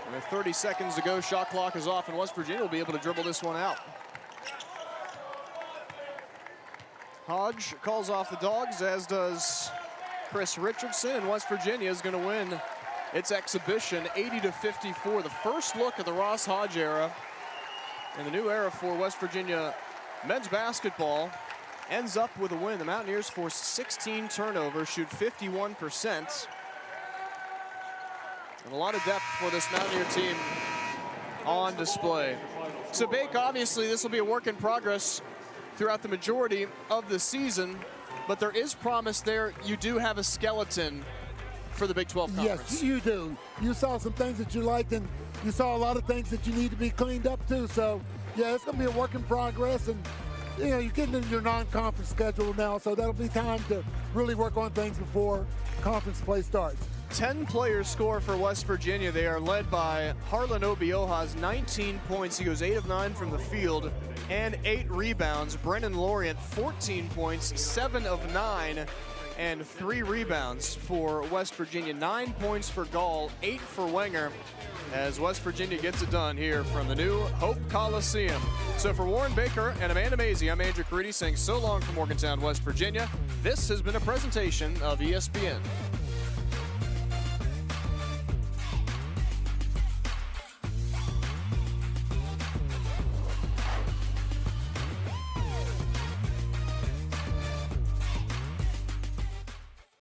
And with 30 seconds to go, shot clock is off, and West Virginia will be able to dribble this one out. Hodge calls off the Dogs, as does Chris Richardson, and West Virginia is going to win its exhibition 80-54. The first look at the Ross Hodge era and the new era for West Virginia men's basketball ends up with a win. The Mountaineers force 16 turnovers, shoot 51%. And a lot of depth for this Mountaineer team on display. So Bake, obviously this will be a work in progress throughout the majority of the season, but there is promise there. You do have a skeleton for the Big 12 Conference. yes, you do. You saw some things that you liked, and you saw a lot of things that you need to be cleaned up too. So, yeah, it's going to be a work in progress, and you know, you're getting into your non-conference schedule now, so that'll be time to really work on things before conference play starts. 10 players score for West Virginia. They are led by Harlan Obioha's 19 points. He goes 8 of 9 from the field and 8 rebounds. Brennan Lorient, 14 points, 7 of 9, and 3 rebounds for West Virginia. 9 points for Gall, 8 for Wenger, as West Virginia gets it done here from the new Hope Coliseum. So for Warren Baker and Amanda Mazey, I'm Andrew Caridi saying so long from Morgantown, West Virginia. This has been a presentation of ESPN.